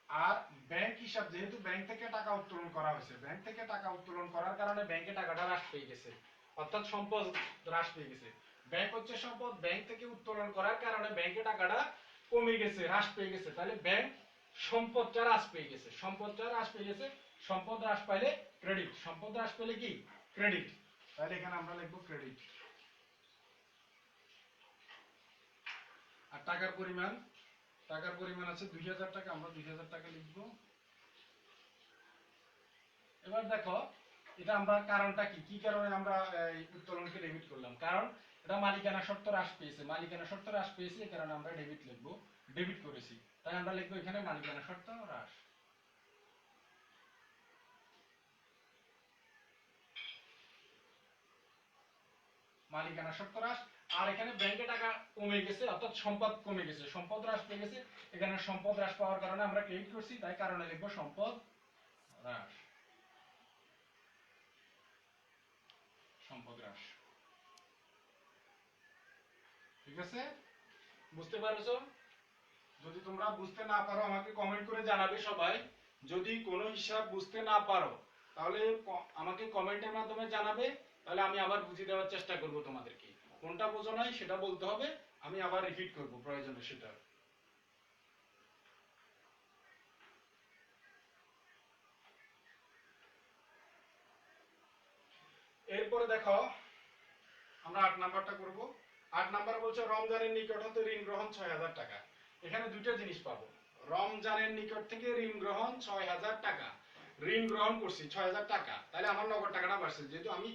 আর ব্যাংক হিসাব, যেহেতু ব্যাংক থেকে টাকা উত্তোলন করা হয়েছে, ব্যাংক থেকে টাকা উত্তোলন করার কারণে ব্যাংকে টাকাটা হ্রাস পেয়ে গেছে, অর্থাৎ সম্পদ হ্রাস পেয়ে গেছে। ব্যাংক হচ্ছে সম্পদ, ব্যাংক থেকে উত্তোলন করার কারণে ব্যাংকে টাকাটা কমে গেছে, হ্রাস পেয়ে গেছে, তাহলে ব্যাংক সম্পদটা হ্রাস পেয়ে গেছে, সম্পদটা হ্রাস পেয়ে গেছে। সম্পদ হ্রাস পাইলে ক্রেডিট, সম্পদ হ্রাস পেলে কি ক্রেডিট, তাহলে এখানে আমরা লিখবো ক্রেডিট। আর টাকার পরিমাণ, টাকার পরিমাণ আছে 2000 টাকা, আমরা 2000 টাকা লিখবো। এবার দেখো এটা আমরা কারণটা কি, কি কারণে আমরা এই উত্তোলনকে ডেবিট করলাম, কারণ এটা মালিকানা শর্ত হ্রাস পেয়েছে, মালিকানা শর্ত হ্রাস পেয়েছে, এই কারণে আমরা ডেবিট লিখবো, ডেবিট করেছি, তাই আমরা লিখবো এখানে মালিকানা শর্ত হ্রাস। মালিকানা শর্ত হ্রাস। আর এখানে ব্যাংকে টাকা কমে গেছে, অর্থাৎ সম্পদ কমে গেছে, সম্পদ হ্রাস পেয়ে গেছে, এখানে সম্পদ হ্রাস পাওয়ার কারণে আমরা ক্রেডিট করছি, তাই কারণে লিখবো সম্পদ হ্রাস, সম্পদ হ্রাস। ঠিক আছে, বুঝতে পারছো? যদি তোমরা বুঝতে না পারো আমাকে কমেন্ট করে জানাবে সবাই, যদি কোনো হিসাব বুঝতে না পারো তাহলে আমাকে কমেন্টের মাধ্যমে জানাবে, তাহলে আমি আবার বুঝিয়ে দেওয়ার চেষ্টা করব তোমাদেরকে, কোনটা বোঝো নাই সেটা বলতে হবে, আমি আবার রিপিট করব প্রয়োজনে সেটা। এরপরে দেখো আমরা 8 নাম্বারটা করব। 8 নাম্বার বলছে রমজানের নিকট হতে ঋণ গ্রহণ 6000 টাকা। এখানে দুটো জিনিস পাবো, রমজানের নিকট থেকে ঋণ গ্রহণ 6000 টাকা, ঋণ গ্রহণ করছি 6000 টাকা, তাহলে আমার নগদ টাকাটা বাড়ছে, যেহেতু আমি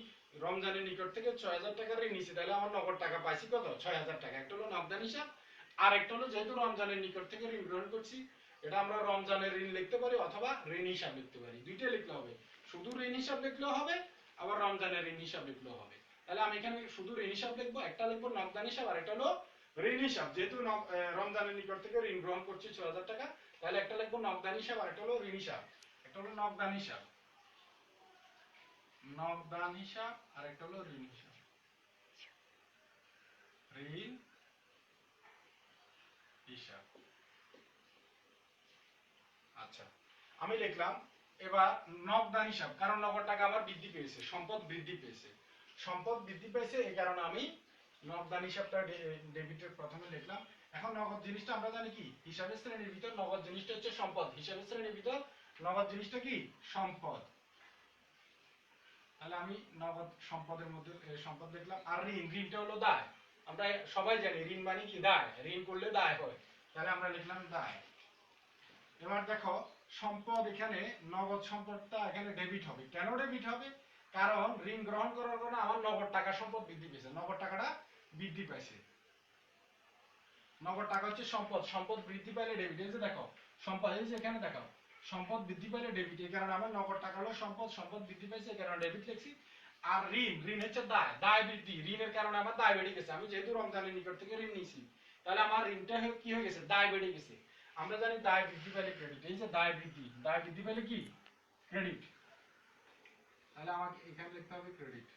রমজানের নিকট থেকে 6000 টাকা ঋণ নিছি, তাহলে আমার নগদ টাকা পাইছি কত 6000 টাকা। একটা হলো নগদান হিসাব, আর একটা হলো যেহেতু রমজানের নিকট থেকে ঋণ গ্রহণ করছি, এটা আমরা রমজানের ঋণ লিখতে পারি অথবা ঋণ হিসাব লিখতে পারি, দুইটা লিখলে হবে, শুধু ঋণ হিসাব লিখলেও হবে, আবার রমজানের ঋণ হিসাব লিখলেও হবে। তাহলে আমি এখানে শুধু ঋণ হিসাব লিখবো, একটা লিখবো নগদান হিসাব আর একটা হলো ঋণ হিসাব, যেহেতু রমজানের নিকট থেকে ঋণ গ্রহণ করছি 6000 টাকা, তাহলে একটা লিখবো নগদান হিসাব আর একটা হলো ঋণ হিসাব, একটা হলো নগদান হিসাব, নগদান হিসাব আর একটা হলো ঋণ হিসাব, ঋণ হিসাব। আচ্ছা আমি লিখলাম। এবার নগদান হিসাব, কারণ নগদ টাকা আমার বৃদ্ধি পেয়েছে, সম্পদ বৃদ্ধি পেয়েছে, সম্পদ বৃদ্ধি পেয়েছে, এই কারণে আমি নগদান হিসাবটা ডেবিটের প্রথমে লিখলাম। এখন নগদ জিনিসটা আমরা জানি কি, হিসাবের শ্রেণীর ভিতর নগদ জিনিসটা হচ্ছে সম্পদ, হিসাবের শ্রেণীর ভিতর নগদ জিনিসটা কি সম্পদ, তাহলে আমি নগদ সম্পদের মধ্যে সম্পদ লিখলাম। আর ঋণ, ঋণটা হলো দায়, আমরা সবাই জানি ঋণ মানে কি দায়, ঋণ করলে দায় হয়, তাহলে আমরা লিখলাম দায়। এবার দেখো সম্পদ, এখানে নগদ সম্পদটা এখানে ডেবিট হবে, কেন ডেবিট হবে, কারণ ঋণ গ্রহণ করার কারণে আমার নগদ টাকা সম্পদ বৃদ্ধি পেয়েছে, নগদ টাকাটা বৃদ্ধি পাইছে, নগদ টাকা হচ্ছে সম্পদ, সম্পদ বৃদ্ধি পাইলে ডেবিট, এই যে দেখো সম্পদ, এই যে এখানে দেখো সম্পদ বৃদ্ধি পাইলে ডেবিট, এই কারণে আমার নগদ টাকা হলো সম্পদ, সম্পদ বৃদ্ধি পাইছে, এই কারণে ডেবিট লিখছি। আর ঋণ, ঋণ হচ্ছে দায়, দায় বৃদ্ধি, ঋণের কারণে আমার দায় বেড়ে গেছে, আমি যেহেতু রমজানের নিকট থেকে ঋণ নিয়েছি, তাহলে আমার ঋণটা কি হয়ে গেছে, দায় বেড়ে গেছে। আমরা জানি দায় বৃদ্ধি পাইলে ক্রেডিট, এই যে দায় বৃদ্ধি, দায় বৃদ্ধি পাইলে কি ক্রেডিট, তাহলে আমাকে এখানে লিখতে হবে ক্রেডিট।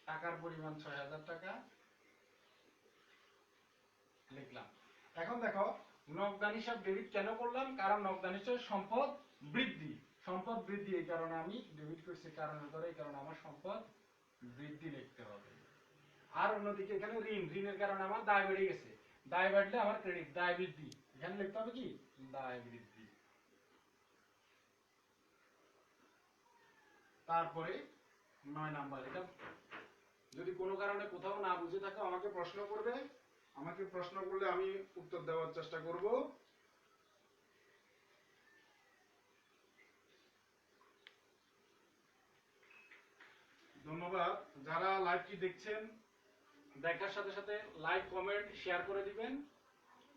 টাকার পরিমাণ 6000 টাকা লিখলাম। এখন দেখো নগদান হিসাব ডেবিট কেন করলাম, কারণ নগদান হিসাব সম্পদ বৃদ্ধি, সম্পদ বৃদ্ধি, এই কারণে আমি ডেবিট করছি, কারণের ধরে এই কারণে আমার সম্পদ বৃদ্ধি লিখতে হবে। আর অন্যদিকে এখানে ঋণ, ঋণের কারণে আমার দায় বেড়ে গেছে, দায় বাড়লে আমার ক্রেডিট, দায় বৃদ্ধি, এখানে লিখতে হবে কি দায় বৃদ্ধি। তারপরে 9 নাম্বার, এটা যদি কোনো কারণে কোথাও না বুঝে থাকো আমাকে প্রশ্ন করবে, আমাকে প্রশ্ন করলে আমি উত্তর দেওয়ার চেষ্টা করব। ধন্যবাদ যারা লাইভটি দেখছেন, দেখার সাথে সাথে লাইক কমেন্ট শেয়ার করে দিবেন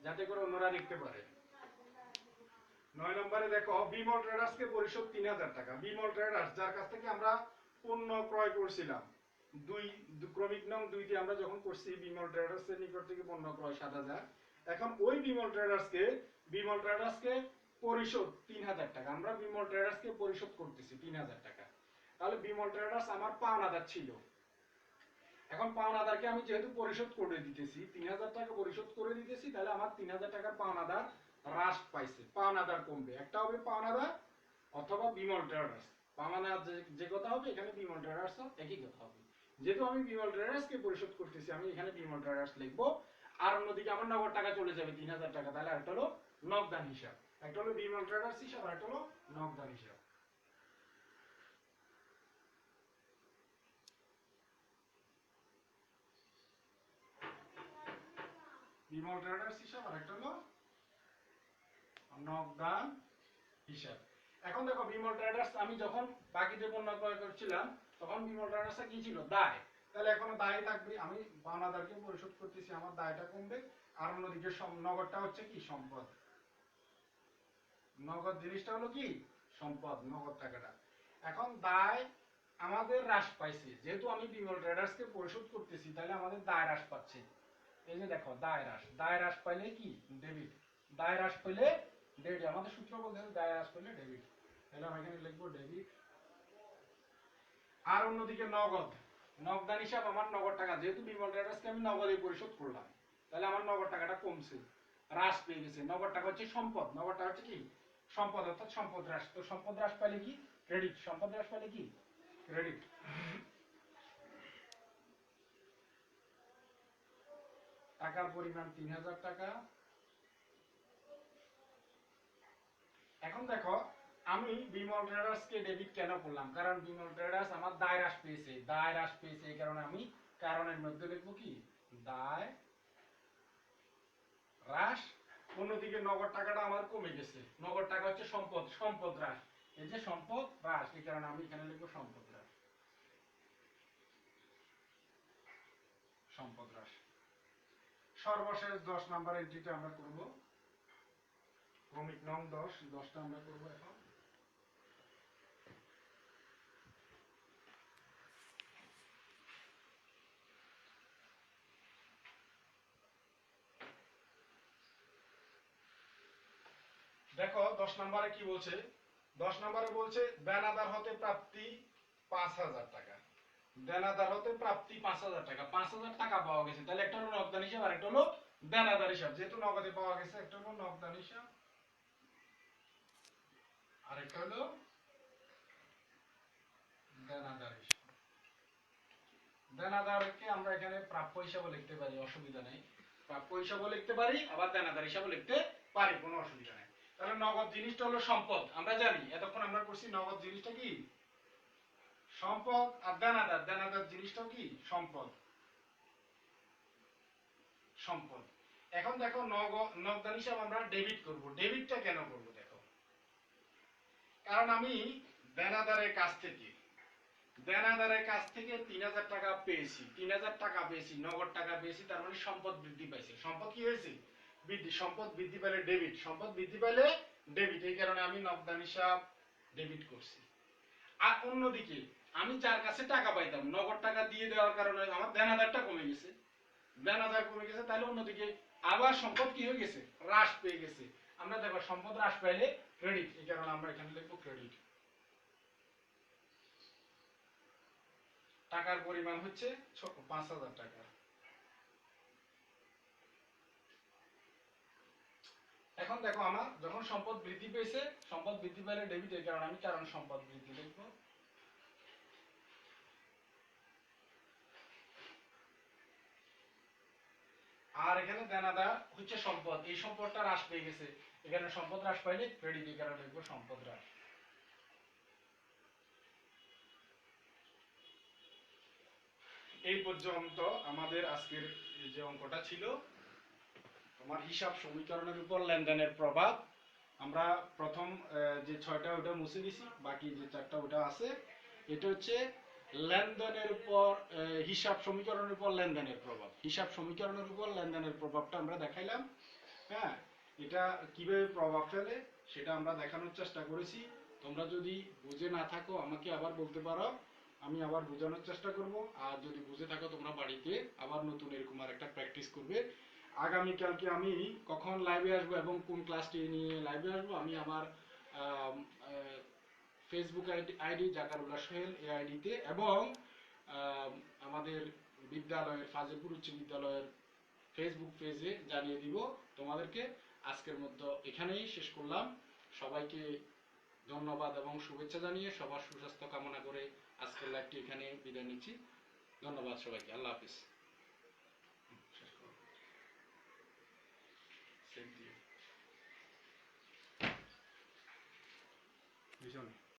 যাতে করে অন্যরা দেখতে পারে। 9 নম্বরে দেখো বিমল ট্রেডার্সকে পরিশোধ 3000 টাকা, বিমল ট্রেডার্স যার কাছ থেকে আমরা পণ্য ক্রয় করছিলাম, ক্রমিক নং 2 তে আমরা যখন করছি বিমল ট্রেডার্স এর নিকট থেকে পণ্য ক্রয় 7,000, এখন ওই বিমল ট্রেডার্সকে পরিশোধ 3,000 টাকা, আমরা বিমল ট্রেডার্সকে পরিশোধ করতেছি 3,000 টাকা। তাহলে বিমল ট্রেডার্স আমার পাওনাদার ছিল, এখন পাওনাদারকে আমি যেহেতু পরিশোধ করে দিতেছি 3,000 টাকা পরিশোধ করে দিতেছি, তাহলে আমার 3,000 টাকার পাওনাদার হ্রাস পাইছে, পাওনাদার কমবে, একটা হবে পাওনাদার অথবা বিমল ট্রেডার্স। পাওনাদার যে কথা হবে এখানে বিমল ট্রেডার্স একই কথা হবে। যেহেতু আমি বিমল ট্রেডার্সকে পরিশোধ করতেছি আমি এখানে বিমল ট্রেডার্স লিখবো, আর অন্যদিকে আমার নগদ টাকা চলে যাবে 3,000 টাকা। তাহলে একটা হলো নগদান হিসাব, একটা হলো বিমল ট্রেডার্স হিসাব, আর একটা হলো নগদান হিসাব। বিমল ট্রেডার্স হিসাব আর একটা হলো নগদান হিসাব। এখন দেখো বিমল ট্রেডার্স আমি যখন বাকিতে পণ্য ক্রয় করছিলাম তখন বিমল ট্রেডার্স কি ছিল, দায়। তাহলে এখনো দায় থাকবে, আমি পাওনাদারকে পরিশোধ করতেছি, আমার দায়টা কমবে, আর অন্যদিকে নগদটা হচ্ছে কি সম্পদ, নগদ জিনিসটা হলো কি সম্পদ, নগদ টাকাটা। এখন দায় আমাদের হ্রাস পাইছে, যেহেতু আমি বিমল ট্রেডার্সকে পরিশোধ করতেছি তাহলে আমাদের দায় হ্রাস পাচ্ছে। এই যে দেখো দায় হ্রাস পাইলে কি ডেবিট, দায় হ্রাস পাইলে ডেবিট, আমাদের সূত্র বলতে দায় হ্রাস পাইলে ডেবিট, তাহলে আমি এখানে লিখবো ডেবিট। আর অন্যদিকে নগদান হিসাব, আমার নগদ টাকা, যেহেতু বিমল ট্রেডার্সকে আমি নগদে পরিশোধ করলাম তাহলে আমার নগদ টাকাটা কমছে, হ্রাস পেয়ে গেছে। নগদ টাকা হচ্ছে সম্পদ, নগদ টাকা হচ্ছে কি সম্পদ, অর্থাৎ সম্পদ হ্রাস। তো সম্পদ হ্রাস পাইলে কি ক্রেডিট, সম্পদ হ্রাস পাইলে কি ক্রেডিট। টাকার পরিমাণ 3,000 টাকা। এখন দেখো আমি বিমল ট্রেডার্সকে ডেবিট কেন করলাম, কারণ বিমল ট্রেডার্স আমার দায় হ্রাস পেয়েছে, দায় হ্রাস পেয়েছে এই কারণে আমি কারণের মধ্যে লিখবো কি দায় হ্রাস। অন্যদিকে নগদ টাকাটা আমার কমে গেছে, নগদ টাকা হচ্ছে সম্পদ, সম্পদ হ্রাস, এই যে সম্পদ হ্রাস, এই কারণে আমি এখানে লিখবো সম্পদ হ্রাস, সম্পদ হ্রাস। সর্বশেষ 10 নাম্বার এন্ট্রিটা আমরা করব, ক্রমিক নং 10টা আমরা করব এখন। দেখো 10 নম্বরে কি বলছে, 10 নম্বরে বলছে দেনাদার হতে প্রাপ্তি 5,000 টাকা, দেনাদার হতে প্রাপ্তি 5,000 টাকা, 5,000 টাকা পাওয়া গেছে, তাহলে একটা হলো নগদান হিসাব আর একটা হলো দেনাদার হিসাব। যেহেতু নগদে পাওয়া গেছে একটা হলো নগদান হিসাব আর একটা হলো দেনাদার হিসাব। দেনাদারকে আমরা এখানে প্রাপ্য হিসাবে লিখতে পারি, অসুবিধা নেই, প্রাপ্য হিসাবে লিখতে পারি আবার দেনাদার হিসাবে লিখতে পারি, কোনো অসুবিধা নেই। তাহলে নগদ জিনিসটা হলো সম্পদ, আমরা জানি এতক্ষণ আমরা করছি নগদ জিনিসটা কি সম্পদ, আর দেনাদার জিনিসটাও কি সম্পদ, সম্পদ। এখন দেখো নগদান হিসাব আমরা ডেবিট করব, ডেবিটটা কেন করব দেখো, কারণ আমি দেনাদারের কাছ থেকে 3,000 টাকা পেয়েছি, 3,000 টাকা পেয়েছি, নগদ টাকা পেয়েছি, তার মানে সম্পদ বৃদ্ধি পাইছে। সম্পদ কি হয়েছে বৃদ্ধি, সম্পদ বৃদ্ধি পেলে ডেবিট, সম্পদ বৃদ্ধি পেলে ডেবিট, এই কারণে আমি নগদান হিসাব ডেবিট করছি। আর অন্যদিকে আমি যার কাছে টাকা পাইতাম নগদ টাকা দিয়ে দেওয়ার কারণে আমার দেনাদারটা কমে গেছে, দেনাদার কমে গেছে, তাহলে অন্যদিকে আবার সম্পদ কি হয়ে গেছে হ্রাস পেয়ে গেছে। আমরা দেখো সম্পদ হ্রাস পাইলে ক্রেডিট, এই কারণে আমরা এখানে লিখবো ক্রেডিট। টাকার পরিমাণ হচ্ছে 5,000 টাকা। এখন দেখো আমার যখন সম্পদ বৃদ্ধি পেয়েছে, সম্পদ বৃদ্ধি পেলে ডেবিট, এই কারণে আমি কারণ সম্পদ বৃদ্ধি লিখবো। আর এখানে দেনাদার হচ্ছে সম্পদ, এই সম্পদটা হ্রাস পেয়ে গেছে, এখানে সম্পদ হ্রাস পাইলে ক্রেডিট, এই কারণে লিখবো সম্পদ হ্রাস। এই পর্যন্ত আমাদের আজকের যে অঙ্কটা ছিল তোমার হিসাব সমীকরণের উপর লেনদেনের প্রভাব। আমরা প্রথম যে 6টা ওটা মুছে দিছি, বাকি যে 4টা ওটা আছে। এটা হচ্ছে লেনদেনের উপর হিসাব সমীকরণের উপর লেনদেনের প্রভাব, হিসাব সমীকরণের উপর লেনদেনের প্রভাবটা আমরা দেখাইলাম। হ্যাঁ, এটা কিভাবে প্রভাব ফেলে সেটা আমরা দেখানোর চেষ্টা করেছি। তোমরা যদি বুঝে না থাকো আমাকে আবার বলতে পারো, আমি আবার বোঝানোর চেষ্টা করব। আর যদি বুঝে থাকো তোমরা বাড়িতে আবার নতুন এরকম আর একটা প্র্যাকটিস করবে। আগামীকালকে আমি কখন লাইভে আসবো এবং কোন ক্লাসটি নিয়ে লাইভে আসবো আমি আমার ফেসবুক আইডি জাকারুল্লাহ সোহেল এই আইডিতে এবং আমাদের বিদ্যালয়ের ফাজিলপুর উচ্চ বিদ্যালয়ের ফেসবুক পেজে জানিয়ে দিব তোমাদেরকে। আজকের মতো এখানেই শেষ করলাম। সবাইকে ধন্যবাদ এবং শুভেচ্ছা জানিয়ে সবার সুস্বাস্থ্য কামনা করে আজকের লাইভটি এখানে বিদায় নিচ্ছি। ধন্যবাদ সবাইকে। আল্লাহ হাফিজ। ভীষণ